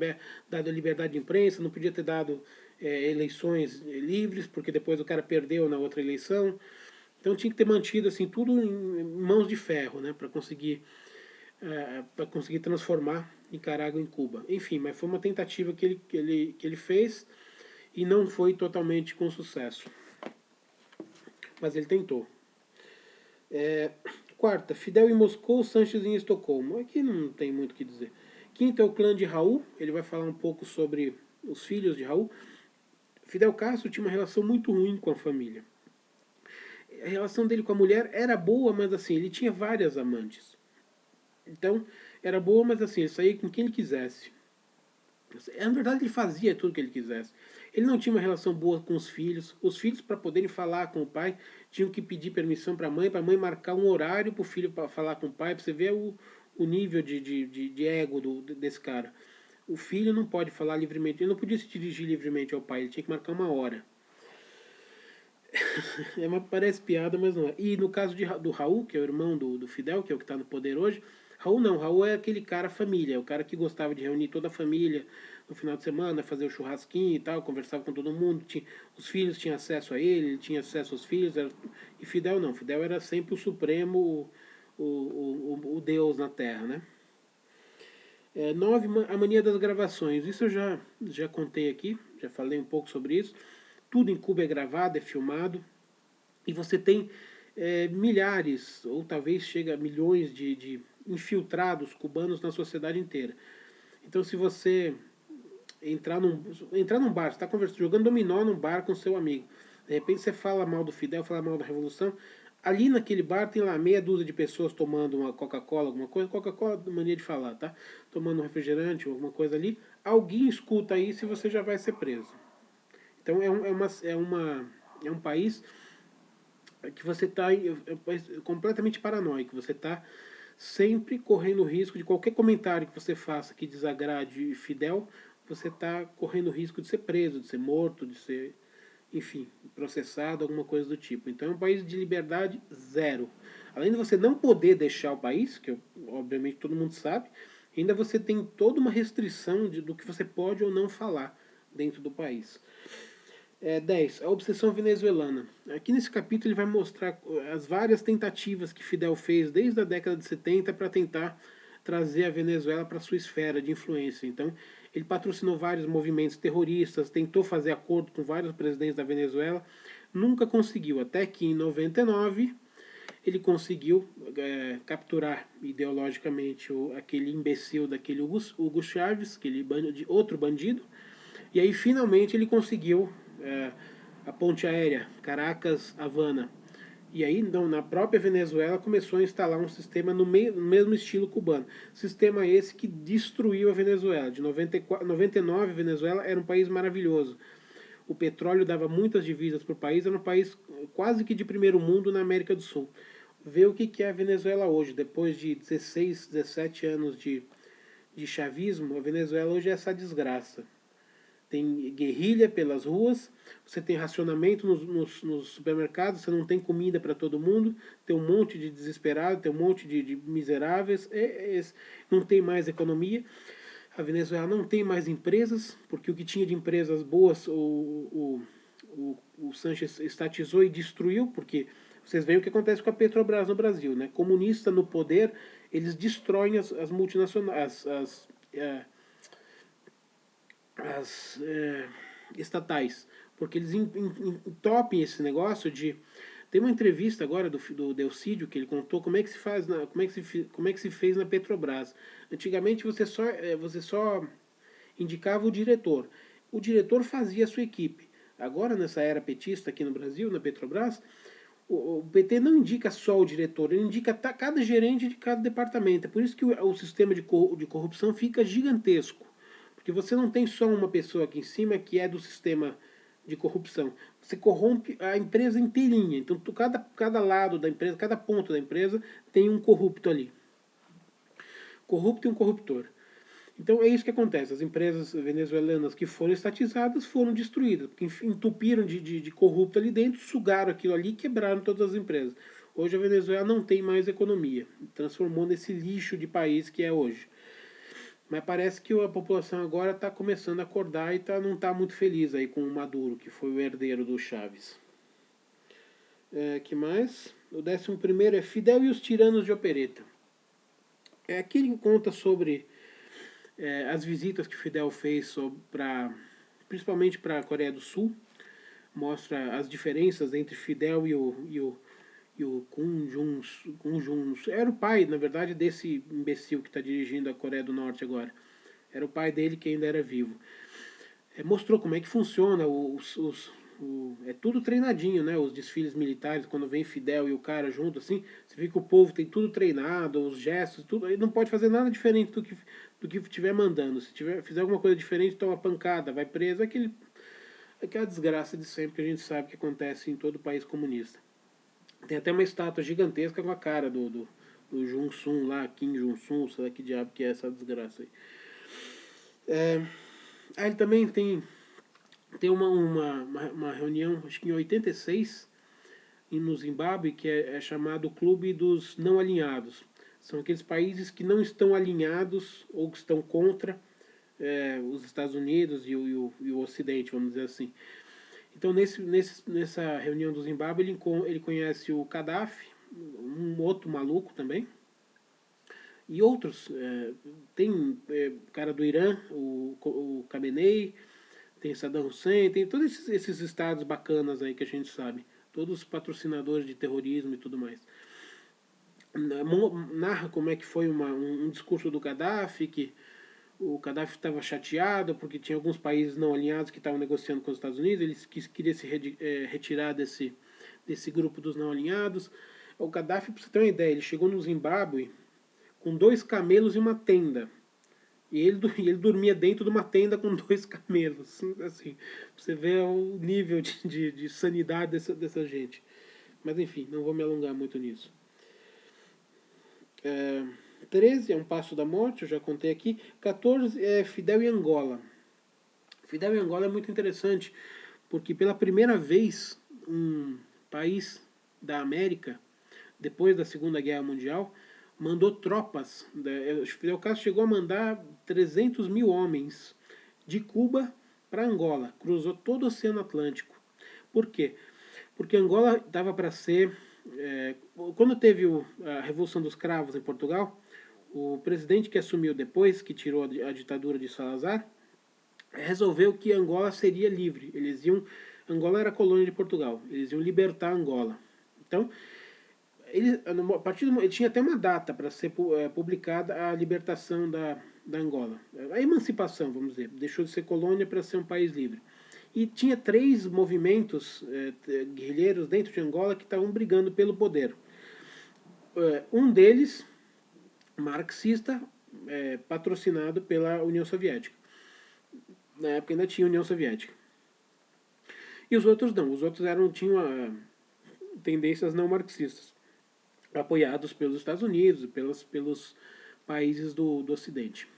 dado liberdade de imprensa, não podia ter dado eleições livres, porque depois o cara perdeu na outra eleição. Então tinha que ter mantido assim tudo em mãos de ferro, né, para conseguir transformar Nicarágua em Cuba. Enfim, mas foi uma tentativa que ele fez e não foi totalmente com sucesso. Mas ele tentou. Quarta, Fidel em Moscou, Sanches em Estocolmo. Aqui não tem muito o que dizer. Quinta é o clã de Raul. Ele vai falar um pouco sobre os filhos de Raul. Fidel Castro tinha uma relação muito ruim com a família. A relação dele com a mulher era boa, mas assim, ele tinha várias amantes. Então, era boa, mas assim, ele saía com quem ele quisesse. Na verdade, ele fazia tudo o que ele quisesse. Ele não tinha uma relação boa com os filhos. Os filhos, para poderem falar com o pai, tinham que pedir permissão para a mãe marcar um horário para o filho para falar com o pai, para você ver o nível de ego desse cara. O filho não pode falar livremente, ele não podia se dirigir livremente ao pai, ele tinha que marcar uma hora. Parece piada, mas não é. E no caso do Raul, que é o irmão do Fidel, que é o que está no poder hoje, Raul não, Raul é aquele cara família, o cara que gostava de reunir toda a família no final de semana, fazer o churrasquinho e tal, conversava com todo mundo, os filhos tinham acesso a ele tinha acesso aos filhos, e Fidel não, Fidel era sempre o supremo, o Deus na Terra, né? 9, a mania das gravações, isso eu já contei aqui, já falei um pouco sobre isso. Tudo em Cuba é gravado, é filmado, e você tem milhares, ou talvez chega a milhões de infiltrados cubanos na sociedade inteira. Então, se você entrar num bar, você está jogando dominó num bar com seu amigo, de repente você fala mal do Fidel, fala mal da Revolução, ali naquele bar tem lá meia dúzia de pessoas tomando uma Coca-Cola, alguma coisa, Coca-Cola é mania de falar, tá? Tomando um refrigerante ou alguma coisa ali, alguém escuta isso e você já vai ser preso. Então é um país que você está completamente paranoico, você está sempre correndo o risco de qualquer comentário que você faça que desagrade Fidel, você está correndo o risco de ser preso, de ser morto, de ser, enfim, processado, alguma coisa do tipo. Então é um país de liberdade zero. Além de você não poder deixar o país, que obviamente todo mundo sabe, ainda você tem toda uma restrição do que você pode ou não falar dentro do país. 10. A obsessão venezuelana. Aqui nesse capítulo ele vai mostrar as várias tentativas que Fidel fez desde a década de 70 para tentar trazer a Venezuela para sua esfera de influência. Então, ele patrocinou vários movimentos terroristas, tentou fazer acordo com vários presidentes da Venezuela, nunca conseguiu, até que em 99 ele conseguiu capturar ideologicamente aquele imbecil daquele Hugo Chávez, outro bandido, E aí finalmente ele conseguiu a ponte aérea Caracas-Havana. E aí, então, na própria Venezuela, começou a instalar um sistema no mesmo estilo cubano. Sistema esse que destruiu a Venezuela. De 99, a Venezuela era um país maravilhoso. O petróleo dava muitas divisas para o país, era um país quase que de primeiro mundo na América do Sul. Vê o que é a Venezuela hoje, depois de 16, 17 anos de chavismo, a Venezuela hoje é essa desgraça. Tem guerrilha pelas ruas, você tem racionamento nos supermercados, você não tem comida para todo mundo, tem um monte de desesperado, tem um monte de miseráveis, não tem mais economia. A Venezuela não tem mais empresas, porque o que tinha de empresas boas o Sanchez estatizou e destruiu, porque vocês veem o que acontece com a Petrobras no Brasil, né? Comunista no poder, eles destroem as multinacionais, as estatais, porque eles entopem esse negócio de... Tem uma entrevista agora do Delcídio que ele contou como é que se faz como é que se fez na Petrobras. Antigamente você só indicava o diretor fazia a sua equipe. Agora, nessa era petista aqui no Brasil, na Petrobras, o PT não indica só o diretor, ele indica cada gerente de cada departamento. É por isso que o sistema de corrupção fica gigantesco. Porque você não tem só uma pessoa aqui em cima que é do sistema de corrupção. Você corrompe a empresa inteirinha. Então, cada lado da empresa, cada ponto da empresa tem um corrupto ali. Corrupto e um corruptor. Então é isso que acontece. As empresas venezuelanas que foram estatizadas foram destruídas, porque entupiram de corrupto ali dentro, sugaram aquilo ali e quebraram todas as empresas. Hoje a Venezuela não tem mais economia, transformou nesse lixo de país que é hoje. Mas parece que a população agora está começando a acordar e não está muito feliz aí com o Maduro, que foi o herdeiro do Chaves. Que mais? O 11º é Fidel e os Tiranos de Opereta. Aqui ele conta sobre as visitas que Fidel fez principalmente para a Coreia do Sul. Mostra as diferenças entre Fidel e o Kim Jong-un. Era o pai, na verdade, desse imbecil que está dirigindo a Coreia do Norte agora. Era o pai dele que ainda era vivo. Mostrou como é que funciona é tudo treinadinho, né? Os desfiles militares, quando vem Fidel e o cara junto, assim, você vê que o povo tem tudo treinado, os gestos, tudo. Ele não pode fazer nada diferente do que estiver mandando. Se fizer alguma coisa diferente, toma pancada, vai preso. Aquela desgraça de sempre que a gente sabe que acontece em todo país comunista. Tem até uma estátua gigantesca com a cara do Jong-sun lá, Kim Jong-sun, sei lá que diabo que é essa desgraça aí. Ele também tem uma reunião, acho que em 86, no Zimbábue, que é chamado Clube dos Não Alinhados. São aqueles países que não estão alinhados ou que estão contra os Estados Unidos e o Ocidente, vamos dizer assim. Então, nessa reunião do Zimbábue, ele conhece o Gaddafi, um outro maluco também, e outros. Tem cara do Irã, o Khamenei, tem Saddam Hussein, tem todos esses estados bacanas aí que a gente sabe. Todos patrocinadores de terrorismo e tudo mais. Narra como é que foi um discurso do Gaddafi, que o Gaddafi estava chateado porque tinha alguns países não alinhados que estavam negociando com os Estados Unidos, ele queria se retirar desse grupo dos não alinhados. O Gaddafi, para você ter uma ideia, ele chegou no Zimbábue com 2 camelos e uma tenda. E ele dormia dentro de uma tenda com 2 camelos. Assim, você vê o nível de sanidade dessa gente. Mas enfim, não vou me alongar muito nisso. 13 é Um Passo da Morte, eu já contei aqui. 14 é Fidel e Angola. Fidel e Angola é muito interessante, porque pela primeira vez um país da América, depois da Segunda Guerra Mundial, mandou tropas. Fidel Castro chegou a mandar 300 mil homens de Cuba para Angola. Cruzou todo o Oceano Atlântico. Por quê? Porque Angola dava para ser... quando teve a Revolução dos Cravos em Portugal, o presidente que assumiu depois, que tirou a ditadura de Salazar, resolveu que Angola seria livre. Angola era colônia de Portugal. Eles iam libertar Angola. Então, ele tinha até uma data para ser publicada a libertação da Angola. A emancipação, vamos dizer, deixou de ser colônia para ser um país livre. E tinha 3 movimentos guerrilheiros dentro de Angola que estavam brigando pelo poder. Um deles, marxista, patrocinado pela União Soviética. Na época ainda tinha União Soviética. E os outros não, os outros tinham tendências não marxistas, apoiados pelos Estados Unidos, pelos países do Ocidente.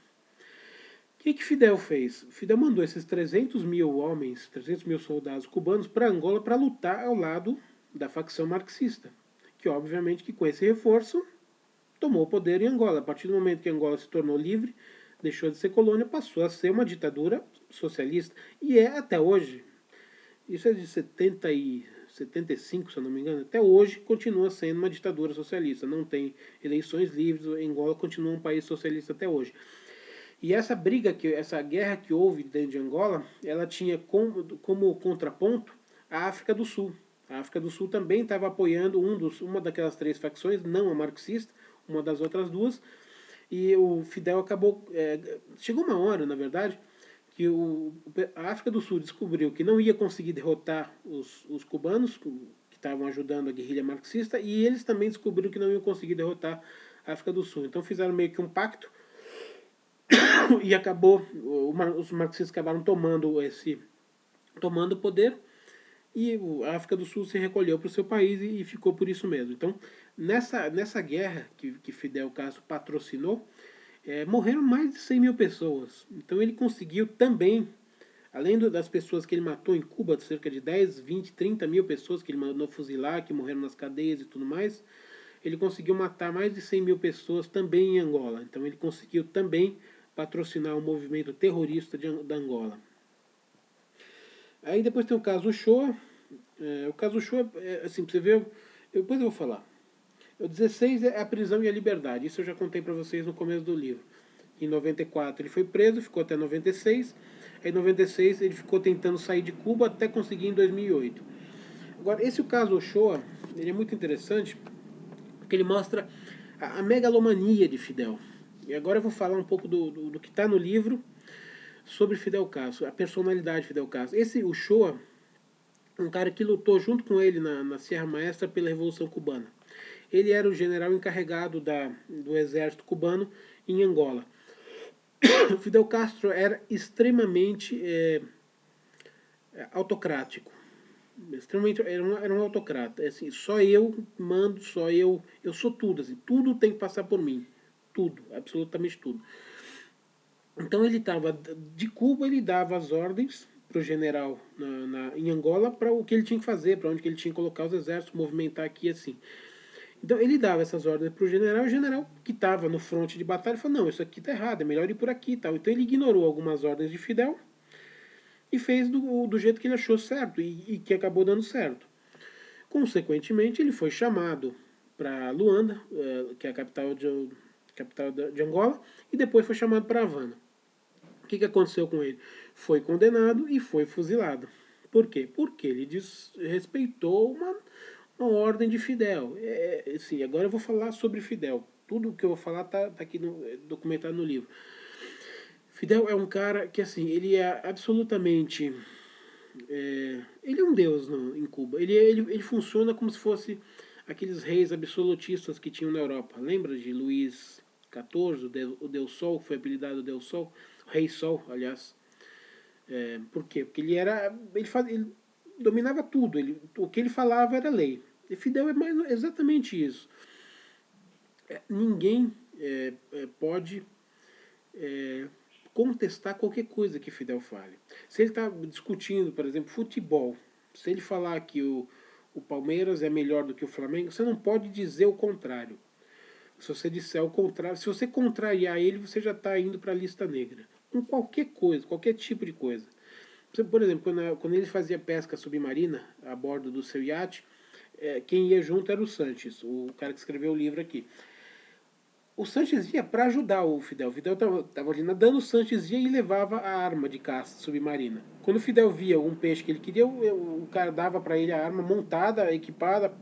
O que Fidel fez? Fidel mandou esses 300 mil homens, 300 mil soldados cubanos para Angola para lutar ao lado da facção marxista, que obviamente que com esse reforço tomou o poder em Angola. A partir do momento que Angola se tornou livre, deixou de ser colônia, passou a ser uma ditadura socialista. E é até hoje. Isso é de 75, se eu não me engano. Até hoje continua sendo uma ditadura socialista. Não tem eleições livres. Angola continua um país socialista até hoje. E essa essa guerra que houve dentro de Angola, ela tinha como contraponto a África do Sul. A África do Sul também estava apoiando uma daquelas 3 facções, não a marxista, uma das outras 2. E o Fidel acabou... chegou uma hora, na verdade, que a África do Sul descobriu que não ia conseguir derrotar os cubanos, que estavam ajudando a guerrilha marxista, e eles também descobriram que não iam conseguir derrotar a África do Sul. Então fizeram meio que um pacto, e os marxistas acabaram tomando o poder, e a África do Sul se recolheu para o seu país e ficou por isso mesmo. Então, nessa guerra que Fidel Castro patrocinou, morreram mais de 100 mil pessoas. Então ele conseguiu também, além das pessoas que ele matou em Cuba, cerca de 10, 20, 30 mil pessoas que ele mandou fuzilar, que morreram nas cadeias e tudo mais, ele conseguiu matar mais de 100 mil pessoas também em Angola. Então ele conseguiu também patrocinar o movimento terrorista da Angola. Aí depois tem o caso Uchoa. O caso Uchoa, assim, pra você ver, depois eu vou falar. O 16 é a prisão e a liberdade. Isso eu já contei para vocês no começo do livro. Em 94 ele foi preso, ficou até 96. Aí em 96 ele ficou tentando sair de Cuba até conseguir em 2008. Agora, esse o caso Uchoa, ele é muito interessante, porque ele mostra a megalomania de Fidel. E agora eu vou falar um pouco do que está no livro sobre Fidel Castro, a personalidade de Fidel Castro. Esse Uchoa, um cara que lutou junto com ele na Sierra Maestra pela Revolução Cubana. Ele era o general encarregado do exército cubano em Angola. Fidel Castro era extremamente autocrático. Extremamente, era um autocrata. Assim, só eu mando, só eu sou tudo. Assim, tudo tem que passar por mim. Tudo, absolutamente tudo. Então ele estava de Cuba, ele dava as ordens para o general em Angola para o que ele tinha que fazer, para onde que ele tinha que colocar os exércitos, movimentar aqui assim. Então ele dava essas ordens para o general que estava no fronte de batalha falou, não, isso aqui está errado, é melhor ir por aqui e tal. Então ele ignorou algumas ordens de Fidel e fez do jeito que ele achou certo e que acabou dando certo. Consequentemente, ele foi chamado para Luanda, que é a capital de Angola, e depois foi chamado para Havana. O que aconteceu com ele? Foi condenado e foi fuzilado. Por quê? Porque ele desrespeitou uma ordem de Fidel. Assim, agora eu vou falar sobre Fidel. Tudo o que eu vou falar está aqui documentado no livro. Fidel é um cara que, assim, ele é absolutamente... ele é um deus em Cuba. Ele funciona como se fosse aqueles reis absolutistas que tinham na Europa. Lembra de Luís XIV, o Deus Sol, que foi apelidado Deus Sol? O Rei Sol, aliás. Por quê? Porque ele dominava tudo. O que ele falava era lei. E Fidel é exatamente isso. Ninguém pode contestar qualquer coisa que Fidel fale. Se ele está discutindo, por exemplo, futebol, se ele falar que o Palmeiras é melhor do que o Flamengo, você não pode dizer o contrário. Se você disser o contrário, se você contrariar ele, você já está indo para a lista negra. Com qualquer coisa, qualquer tipo de coisa. Por exemplo, quando ele fazia pesca submarina a bordo do seu iate, quem ia junto era o Sanches, o cara que escreveu o livro aqui. O Sanches ia para ajudar o Fidel. O Fidel estava ali nadando, o Sanches ia e levava a arma de caça submarina. Quando o Fidel via um peixe que ele queria, o cara dava para ele a arma montada, equipada,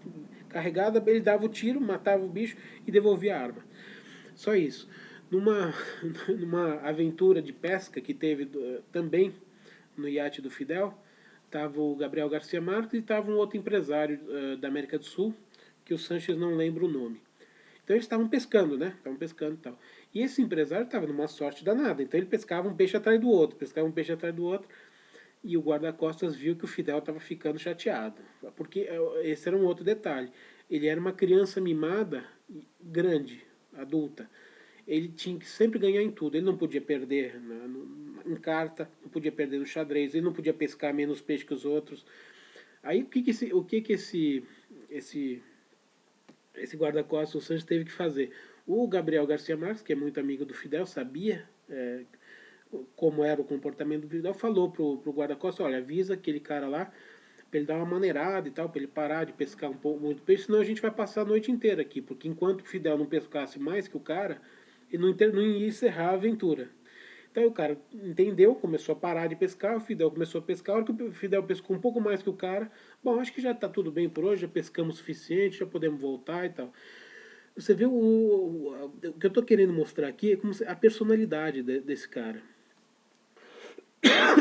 carregada, ele dava o tiro, matava o bicho e devolvia a arma. Só isso. Numa, numa aventura de pesca que teve também no iate do Fidel, estava o Gabriel Garcia Marques e estava um outro empresário da América do Sul, que o Sanches não lembra o nome. Então eles estavam pescando, né? Estavam pescando e tal. E esse empresário estava numa sorte danada. Então ele pescava um peixe atrás do outro, pescava um peixe atrás do outro. E o guarda-costas viu que o Fidel estava ficando chateado. Porque esse era um outro detalhe. Ele era uma criança mimada, grande, adulta. Ele tinha que sempre ganhar em tudo. Ele não podia perder em carta, não podia perder no xadrez, ele não podia pescar menos peixe que os outros. Aí esse guarda-costas, o Sanches, teve que fazer? O Gabriel Garcia Marques, que é muito amigo do Fidel, sabia como era o comportamento do Fidel, falou pro guarda-costas, olha, avisa aquele cara lá para ele dar uma maneirada e tal, para ele parar de pescar um pouco muito peixe, senão a gente vai passar a noite inteira aqui, porque enquanto o Fidel não pescasse mais que o cara, ele não ia encerrar a aventura. Então o cara entendeu, começou a parar de pescar, o Fidel começou a pescar, a hora que o Fidel pescou um pouco mais que o cara, bom, acho que já está tudo bem por hoje, já pescamos o suficiente, já podemos voltar e tal. Você vê o que eu estou querendo mostrar aqui é como a personalidade desse cara.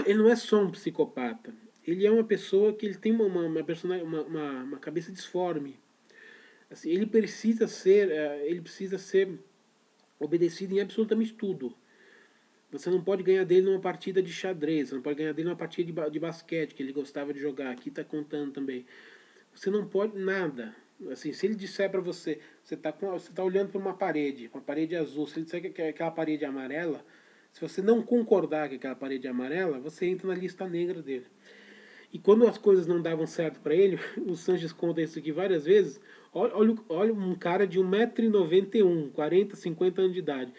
Ele não é só um psicopata, ele é uma pessoa que ele tem uma cabeça disforme. Assim, ele precisa ser obedecido em absolutamente tudo. Você não pode ganhar dele numa partida de xadrez, você não pode ganhar dele numa partida de basquete, que ele gostava de jogar, aqui está contando também. Você não pode nada. Assim, se ele disser para você, você tá olhando para uma parede azul, se ele disser que aquela parede é amarela, se você não concordar que aquela parede é amarela, você entra na lista negra dele. E quando as coisas não davam certo para ele, o Sanches conta isso aqui várias vezes, olha um cara de 1,91 m, 40, 50 anos de idade.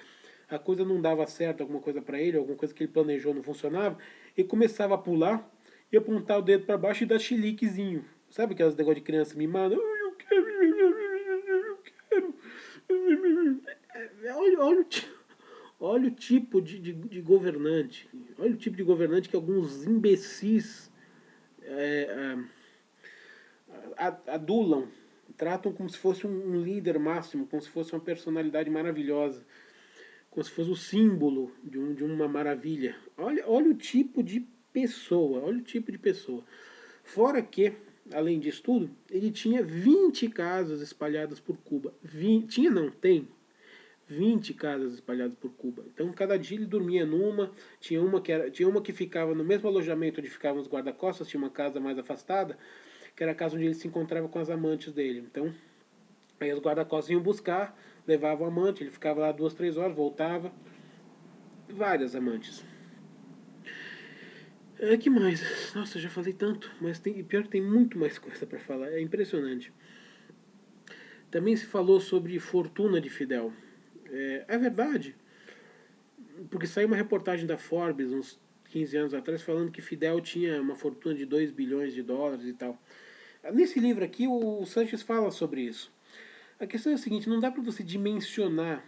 A coisa não dava certo, alguma coisa para ele, alguma coisa que ele planejou não funcionava, ele começava a pular e apontar o dedo para baixo e dar chiliquezinho. Sabe aquelas negócio de criança mimada? Eu quero, eu quero. Olha o tipo de governante. Olha o tipo de governante que alguns imbecis é, adulam, tratam como se fosse um líder máximo, como se fosse uma personalidade maravilhosa, como se fosse o símbolo de uma maravilha. Olha o tipo de pessoa, olha o tipo de pessoa. Fora que, além disso tudo, ele tinha 20 casas espalhadas por Cuba. Tinha não, tem 20 casas espalhadas por Cuba. Então, cada dia ele dormia numa, tinha uma que ficava no mesmo alojamento onde ficavam os guarda-costas, tinha uma casa mais afastada, que era a casa onde ele se encontrava com as amantes dele. Então, aí os guarda-costas iam buscar, levavam o amante, ele ficava lá 2, 3 horas, voltava. Várias amantes. Que mais? Nossa, já falei tanto, mas pior que tem muito mais coisa para falar, é impressionante. Também se falou sobre fortuna de Fidel. É verdade, porque saiu uma reportagem da Forbes uns 15 anos atrás falando que Fidel tinha uma fortuna de 2 bilhões de dólares e tal. Nesse livro aqui o Sanches fala sobre isso. A questão é a seguinte, não dá para você dimensionar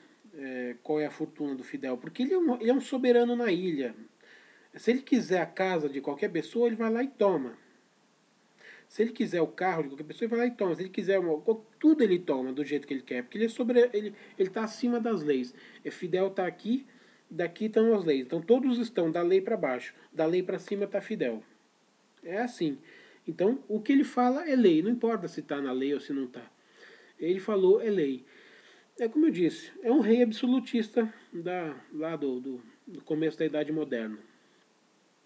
qual é a fortuna do Fidel, porque ele é um soberano na ilha. Se ele quiser a casa de qualquer pessoa, ele vai lá e toma. Se ele quiser o carro de qualquer pessoa, ele vai lá e toma. Se ele quiser tudo, ele toma do jeito que ele quer, porque ele tá acima das leis. Fidel está aqui, daqui estão as leis. Então todos estão da lei para baixo, da lei para cima está Fidel. É assim. Então o que ele fala é lei, não importa se está na lei ou se não está. Ele falou é lei. É como eu disse, é um rei absolutista lá do começo da Idade Moderna.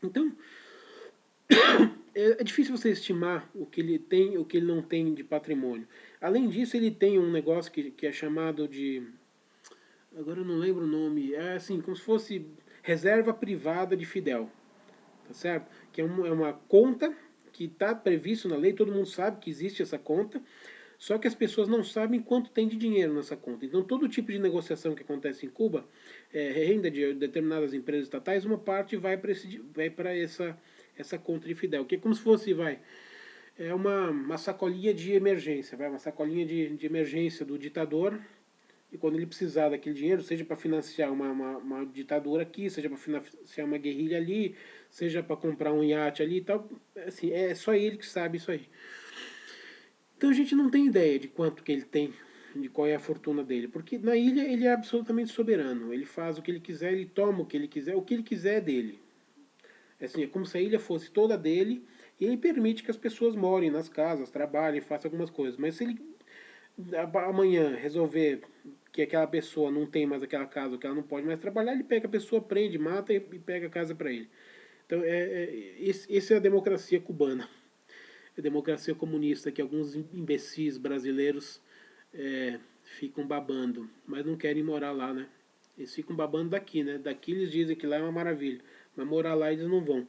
Então, é difícil você estimar o que ele tem e o que ele não tem de patrimônio. Além disso, ele tem um negócio que é chamado de... Agora eu não lembro o nome. É assim, como se fosse reserva privada de Fidel. Tá certo? Que é uma conta que está previsto na lei, todo mundo sabe que existe essa conta, só que as pessoas não sabem quanto tem de dinheiro nessa conta. Então, todo tipo de negociação que acontece em Cuba, renda de determinadas empresas estatais, uma parte vai para essa conta de Fidel, que é como se fosse, é uma sacolinha de emergência, uma sacolinha de emergência do ditador, e quando ele precisar daquele dinheiro, seja para financiar uma ditadura aqui, seja para financiar uma guerrilha ali, seja para comprar um iate ali e tal, assim, é só ele que sabe isso aí. Então a gente não tem ideia de quanto que ele tem de qual é a fortuna dele. Porque na ilha ele é absolutamente soberano. Ele faz o que ele quiser, ele toma o que ele quiser é dele. É assim, é como se a ilha fosse toda dele e ele permite que as pessoas morem nas casas, trabalhem, façam algumas coisas. Mas se ele amanhã resolver que aquela pessoa não tem mais aquela casa, que ela não pode mais trabalhar, ele pega a pessoa, prende, mata e pega a casa para ele. Então, essa é a democracia cubana. A democracia comunista que alguns imbecis brasileiros ficam babando, mas não querem morar lá, né? Eles ficam babando daqui, né? Daqui eles dizem que lá é uma maravilha, mas morar lá eles não vão.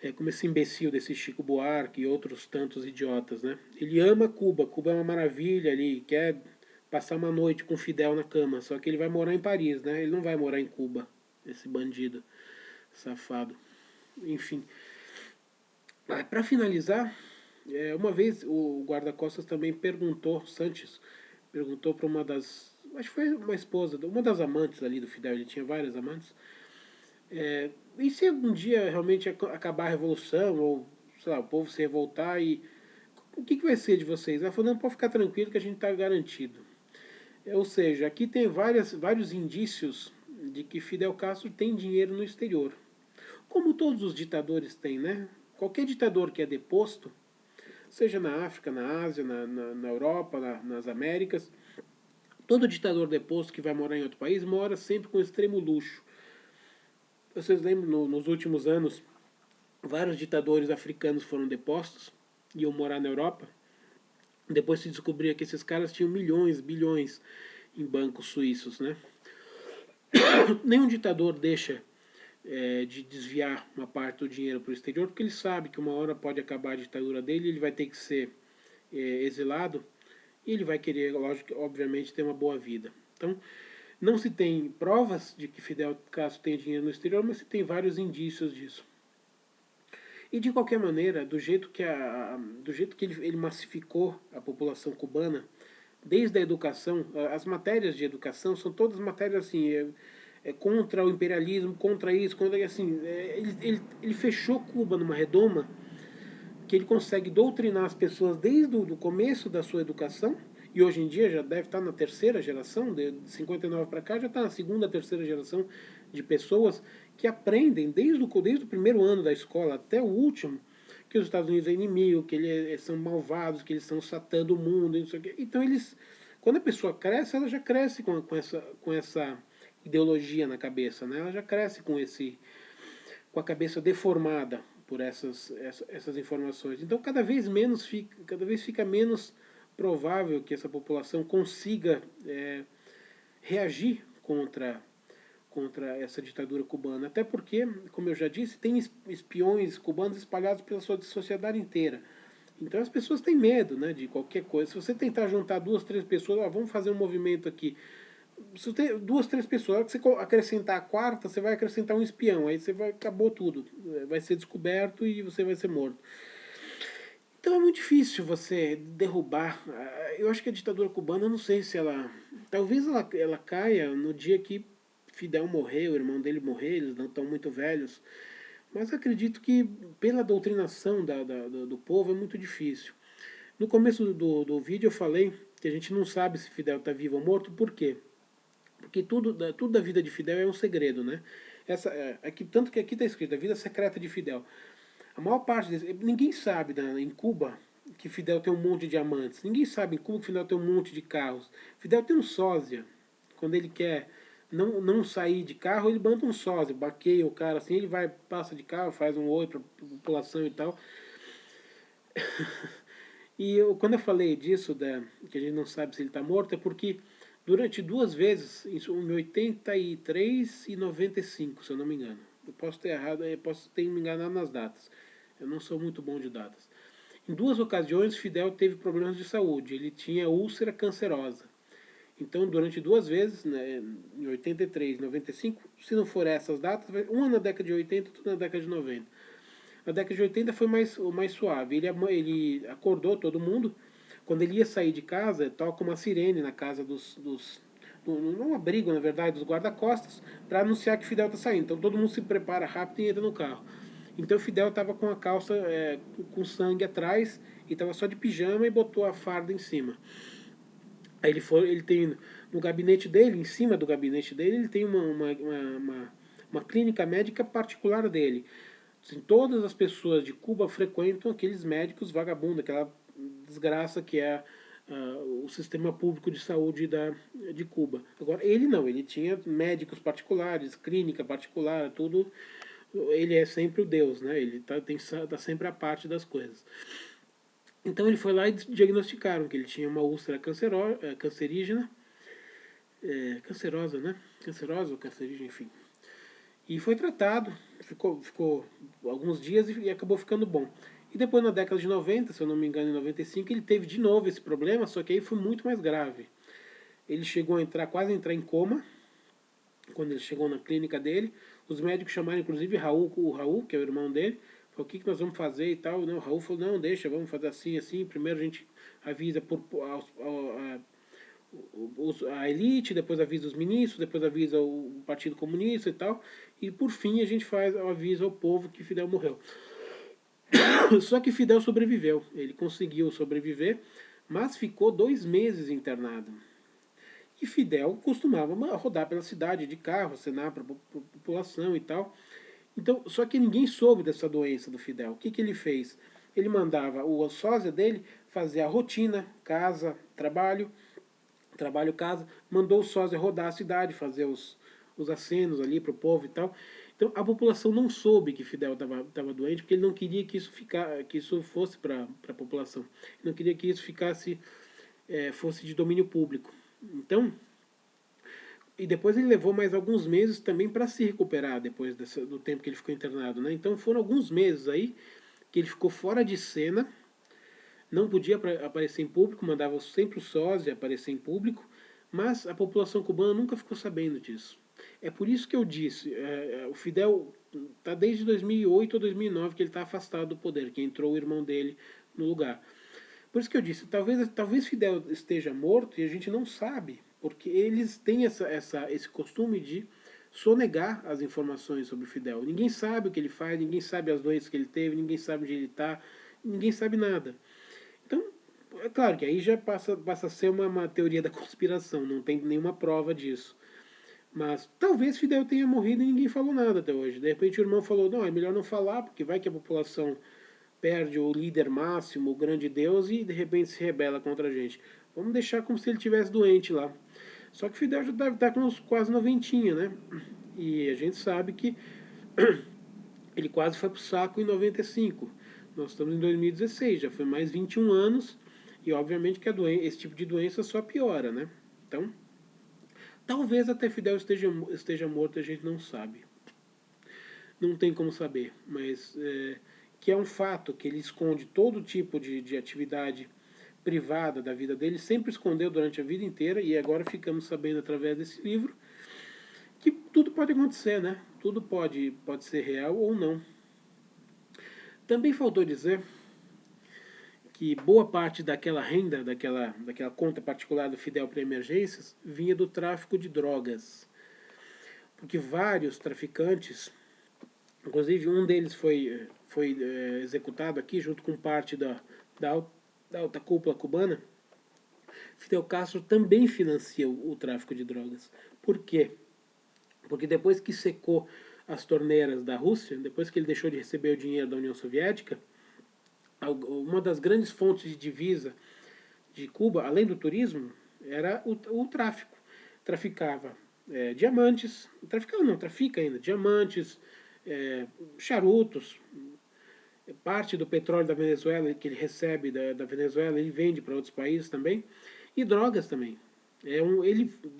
É como esse imbecil desse Chico Buarque e outros tantos idiotas, né? Ele ama Cuba, Cuba é uma maravilha, ele quer passar uma noite com Fidel na cama, só que ele vai morar em Paris, né? Ele não vai morar em Cuba, esse bandido safado. Enfim, para finalizar, uma vez o guarda-costas também perguntou, Sanches, perguntou para uma das, acho que foi uma esposa, uma das amantes ali do Fidel, ele tinha várias amantes, e se algum dia realmente acabar a revolução, ou sei lá, o povo se revoltar, e o que vai ser de vocês? Ela falou, não, pode ficar tranquilo que a gente está garantido. Ou seja, aqui tem vários indícios de que Fidel Castro tem dinheiro no exterior. Como todos os ditadores têm, né? Qualquer ditador que é deposto, seja na África, na Ásia, na Europa, nas Américas, todo ditador deposto que vai morar em outro país mora sempre com extremo luxo. Vocês lembram, nos últimos anos, vários ditadores africanos foram depostos e iam morar na Europa. Depois se descobria que esses caras tinham milhões, bilhões em bancos suíços, né? Nenhum ditador deixa de desviar uma parte do dinheiro para o exterior, porque ele sabe que uma hora pode acabar a ditadura dele, ele vai ter que ser exilado e ele vai querer, lógico, obviamente, ter uma boa vida. Então, não se tem provas de que Fidel Castro tem dinheiro no exterior, mas se tem vários indícios disso. E de qualquer maneira, do jeito que ele massificou a população cubana, desde a educação, as matérias de educação são todas matérias assim, contra o imperialismo, contra isso, contra assim, ele fechou Cuba numa redoma que ele consegue doutrinar as pessoas desde o começo da sua educação, e hoje em dia já deve estar na terceira geração, de 59 para cá, já está na segunda, terceira geração de pessoas que aprendem desde o primeiro ano da escola até o último, que os Estados Unidos é inimigo, que eles são malvados, que eles são o satã do mundo, não sei o quê. Então eles, quando a pessoa cresce, ela já cresce com essa ideologia na cabeça, né? Ela já cresce com a cabeça deformada por essas informações. Então cada vez fica menos provável que essa população consiga reagir contra essa ditadura cubana. Até porque, como eu já disse, tem espiões cubanos espalhados pela sociedade inteira. Então as pessoas têm medo, né, de qualquer coisa. Se você tentar juntar duas, três pessoas, vamos fazer um movimento aqui. Se você tem duas, três pessoas, se você acrescentar a quarta, você vai acrescentar um espião. Aí acabou tudo. Vai ser descoberto e você vai ser morto. Então é muito difícil você derrubar. Eu acho que a ditadura cubana, eu não sei se ela. Talvez ela caia no dia que Fidel morrer, o irmão dele morrer, eles não estão muito velhos. Mas acredito que pela doutrinação do povo é muito difícil. No começo do vídeo eu falei que a gente não sabe se Fidel está vivo ou morto, por quê? Porque tudo da vida de Fidel é um segredo, né? Tanto que aqui está escrito, a vida secreta de Fidel. A maior parte deles, ninguém sabe em Cuba que Fidel tem um monte de diamantes. Ninguém sabe em Cuba que Fidel tem um monte de carros. Fidel tem um sósia. Quando ele quer não sair de carro, ele manda um sósia, baqueia o cara assim, ele vai, passa de carro, faz um oi para a população e tal. E quando eu falei disso, que a gente não sabe se ele está morto, é porque durante duas vezes, em 83 e 95, se eu não me engano. Eu posso ter errado, eu posso ter me enganado nas datas. Eu não sou muito bom de datas. Em duas ocasiões, Fidel teve problemas de saúde. Ele tinha úlcera cancerosa. Então, durante duas vezes, né, em 83 e 95, se não for essas datas, uma na década de 80 e outra na década de 90. Na década de 80 foi mais suave. Ele acordou todo mundo. Quando ele ia sair de casa, toca uma sirene na casa num abrigo, na verdade, dos guarda-costas, para anunciar que Fidel está saindo. Então todo mundo se prepara rápido e entra no carro. Então Fidel estava com a calça com sangue atrás e estava só de pijama e botou a farda em cima. Aí ele tem no gabinete dele, em cima do gabinete dele, ele tem uma clínica médica particular dele. Assim, todas as pessoas de Cuba frequentam aqueles médicos vagabundos, aquela desgraça que é o sistema público de saúde de Cuba. Agora, ele não, ele tinha médicos particulares, clínica particular, tudo. Ele é sempre o Deus, né? Ele tá sempre à parte das coisas. Então ele foi lá e diagnosticaram que ele tinha uma úlcera cancerígena, cancerosa, né? Cancerosa ou cancerígena, enfim. E foi tratado, ficou alguns dias e acabou ficando bom. E depois, na década de 90, se eu não me engano, em 95, ele teve de novo esse problema, só que aí foi muito mais grave. Ele chegou a quase a entrar em coma, quando ele chegou na clínica dele. Os médicos chamaram, inclusive, o Raul, que é o irmão dele, falou, o que nós vamos fazer e tal. Não, o Raul falou, não, deixa, vamos fazer assim, assim. Primeiro a gente avisa a elite, depois avisa os ministros, depois avisa o Partido Comunista e tal, e por fim a gente avisa ao povo que Fidel morreu. Só que Fidel sobreviveu, ele conseguiu sobreviver, mas ficou 2 meses internado. E Fidel costumava rodar pela cidade de carro, acenar para a população e tal. Então, só que ninguém soube dessa doença do Fidel. O que ele fez? Ele mandava o sósia dele fazer a rotina, casa, trabalho, casa, mandou o sósia rodar a cidade, fazer os acenos ali para o povo e tal. Então a população não soube que Fidel estava doente, porque ele não queria que isso fosse para a população. Ele não queria que isso fosse de domínio público. Então, e depois ele levou mais alguns meses também para se recuperar depois do tempo que ele ficou internado, né? Então foram alguns meses aí que ele ficou fora de cena, não podia aparecer em público, mandava sempre o sósia aparecer em público, mas a população cubana nunca ficou sabendo disso. É por isso que eu disse, o Fidel está desde 2008 ou 2009 que ele está afastado do poder, que entrou o irmão dele no lugar. Por isso que eu disse, talvez Fidel esteja morto e a gente não sabe, porque eles têm esse costume de sonegar as informações sobre Fidel. Ninguém sabe o que ele faz, ninguém sabe as doenças que ele teve, ninguém sabe onde ele está, ninguém sabe nada. Então, é claro que aí já passa a ser uma teoria da conspiração, não tem nenhuma prova disso. Mas talvez Fidel tenha morrido e ninguém falou nada até hoje. De repente o irmão falou, não, é melhor não falar, porque vai que a população perde o líder máximo, o grande Deus, e de repente se rebela contra a gente. Vamos deixar como se ele tivesse doente lá. Só que Fidel já deve estar com uns quase noventinha, né? E a gente sabe que ele quase foi pro saco em 95. Nós estamos em 2016, já foi mais 21 anos, e obviamente que esse tipo de doença só piora, né? Então, talvez até Fidel esteja morto, a gente não sabe. Não tem como saber, mas que é um fato que ele esconde todo tipo de atividade privada da vida dele, sempre escondeu durante a vida inteira, e agora ficamos sabendo através desse livro que tudo pode acontecer, né? Tudo pode ser real ou não. Também faltou dizer que boa parte daquela renda, daquela conta particular do Fidel para emergências, vinha do tráfico de drogas. Porque vários traficantes, inclusive um deles foi executado aqui, junto com parte da alta cúpula cubana, Fidel Castro também financia o tráfico de drogas. Por quê? Porque depois que secou as torneiras da Rússia, depois que ele deixou de receber o dinheiro da União Soviética, uma das grandes fontes de divisa de Cuba, além do turismo, era o tráfico. Traficava diamantes, trafica ainda, diamantes, charutos, parte do petróleo da Venezuela que ele recebe da Venezuela, ele vende para outros países também, e drogas também.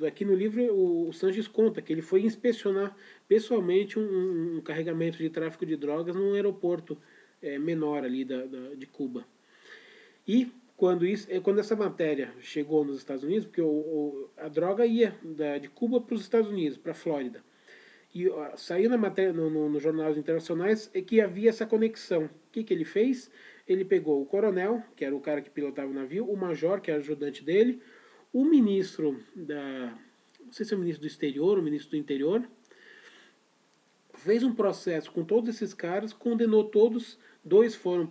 Aqui no livro o Sanches conta que ele foi inspecionar pessoalmente um carregamento de tráfico de drogas num aeroporto menor ali de Cuba. E quando essa matéria chegou nos Estados Unidos, porque a droga ia de Cuba para os Estados Unidos, para a Flórida, e saiu na matéria nos jornais internacionais que havia essa conexão. O que ele fez? Ele pegou o coronel, que era o cara que pilotava o navio, o major, que era ajudante dele, o ministro não sei se é o ministro do exterior, o ministro do interior, fez um processo com todos esses caras, condenou todos dois foram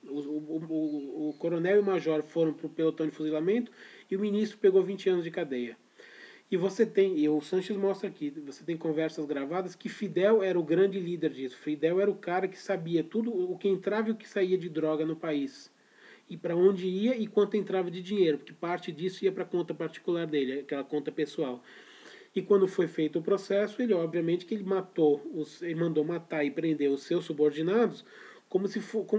o coronel e o major foram para o pelotão de fuzilamento e o ministro pegou 20 anos de cadeia. E você tem, e o Sanches mostra aqui, você tem conversas gravadas que Fidel era o grande líder disso. Fidel era o cara que sabia tudo, o que entrava e o que saía de droga no país. E para onde ia e quanto entrava de dinheiro, porque parte disso ia para a conta particular dele, aquela conta pessoal. E quando foi feito o processo, ele obviamente que ele ele mandou matar e prender os seus subordinados, como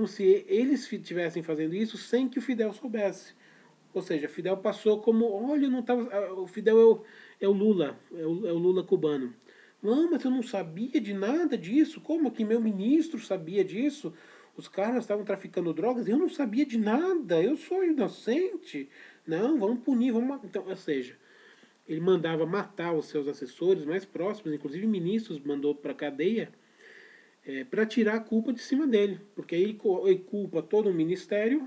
se eles estivessem fazendo isso sem que o Fidel soubesse. Ou seja, Fidel passou como, olha, não tava, o Fidel é o Lula, é o Lula cubano. Não, mas eu não sabia de nada disso. Como que meu ministro sabia disso? Os caras estavam traficando drogas, eu não sabia de nada, eu sou inocente. Não, vamos punir, vamos. Então, ou seja, ele mandava matar os seus assessores mais próximos, inclusive ministros, mandou para cadeia, para tirar a culpa de cima dele. Porque aí ele culpa todo o ministério.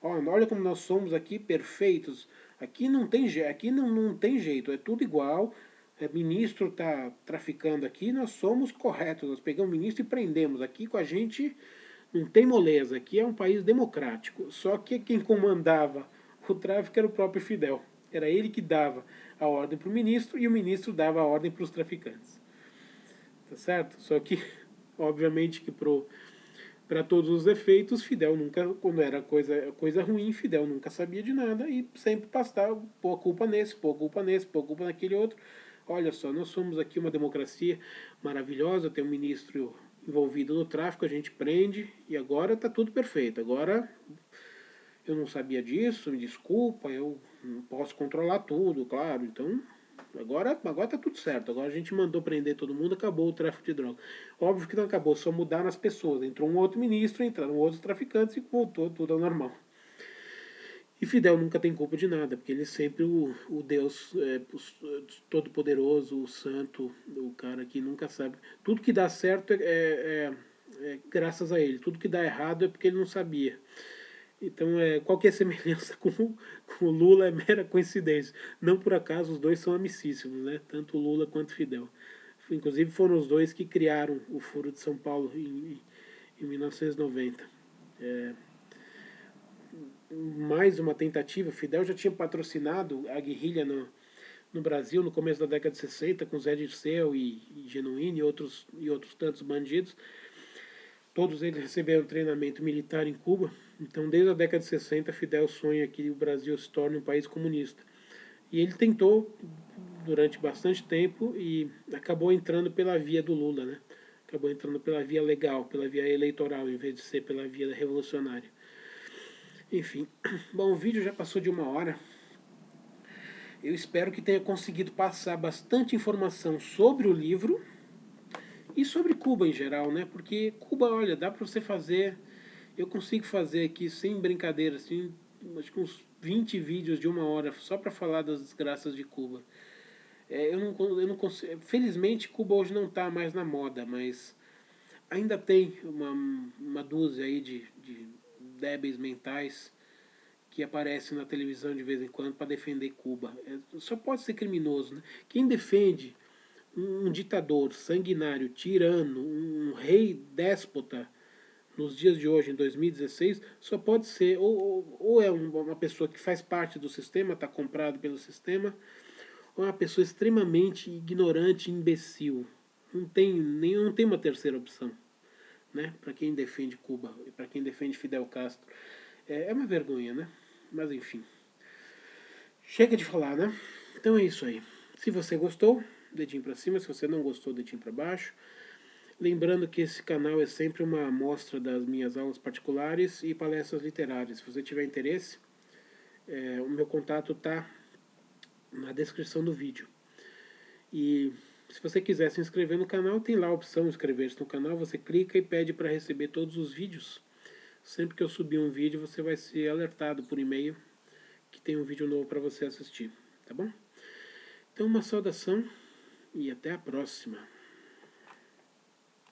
Olha como nós somos aqui perfeitos. Aqui não tem, aqui não tem jeito, é tudo igual. Ministro está traficando aqui, nós somos corretos. Nós pegamos o ministro e prendemos. Aqui com a gente não tem moleza. Aqui é um país democrático. Só que quem comandava o tráfico era o próprio Fidel. Era ele que dava a ordem para o ministro e o ministro dava a ordem para os traficantes. Tá certo? Só que, obviamente, que para todos os efeitos, Fidel nunca, quando era coisa ruim, Fidel nunca sabia de nada e sempre passava, pôr a culpa nesse, pôr a culpa nesse, pôr a culpa naquele outro. Olha só, nós somos aqui uma democracia maravilhosa, tem um ministro envolvido no tráfico, a gente prende e agora está tudo perfeito. Agora eu não sabia disso, me desculpa, eu não posso controlar tudo, claro. Então, agora tá tudo certo. Agora a gente mandou prender todo mundo, acabou o tráfico de drogas. Óbvio que não acabou, só mudaram as pessoas. Entrou um outro ministro, entraram outros traficantes e voltou tudo ao normal. E Fidel nunca tem culpa de nada, porque ele é sempre o Deus todo-poderoso, o santo, o cara que nunca sabe. Tudo que dá certo é graças a ele. Tudo que dá errado é porque ele não sabia. Então, qualquer semelhança com o Lula é mera coincidência. Não por acaso os dois são amicíssimos, né? Tanto o Lula quanto o Fidel. Inclusive foram os dois que criaram o Foro de São Paulo em 1990. Mais uma tentativa. Fidel já tinha patrocinado a guerrilha no Brasil no começo da década de 60 com Zé Dirceu e Genuíno e outros tantos bandidos. Todos eles receberam treinamento militar em Cuba. Então, desde a década de 60, Fidel sonha que o Brasil se torne um país comunista. E ele tentou durante bastante tempo e acabou entrando pela via do Lula, né? Acabou entrando pela via legal, pela via eleitoral, em vez de ser pela via revolucionária. Enfim, bom, o vídeo já passou de 1 hora. Eu espero que tenha conseguido passar bastante informação sobre o livro e sobre Cuba em geral, né? Porque Cuba, olha, dá para você fazer. Eu consigo fazer aqui sem brincadeira, assim, acho que uns 20 vídeos de 1 hora só para falar das desgraças de Cuba. Eu não consigo. Felizmente, Cuba hoje não está mais na moda, mas ainda tem uma dúzia aí de débeis mentais que aparecem na televisão de vez em quando para defender Cuba. Só pode ser criminoso, né? Quem defende um ditador sanguinário, tirano, um rei déspota nos dias de hoje, em 2016, só pode ser ou é uma pessoa que faz parte do sistema, está comprado pelo sistema, ou é uma pessoa extremamente ignorante e imbecil. Não tem uma terceira opção, né? Para quem defende Cuba e para quem defende Fidel Castro. É uma vergonha, né? Mas enfim. Chega de falar, né? Então é isso aí. Se você gostou, dedinho para cima. Se você não gostou, dedinho para baixo. Lembrando que esse canal é sempre uma amostra das minhas aulas particulares e palestras literárias. Se você tiver interesse, o meu contato está na descrição do vídeo. E se você quiser se inscrever no canal, tem lá a opção inscrever-se no canal. Você clica e pede para receber todos os vídeos. Sempre que eu subir um vídeo, você vai ser alertado por e-mail que tem um vídeo novo para você assistir. Tá bom? Então, uma saudação e até a próxima.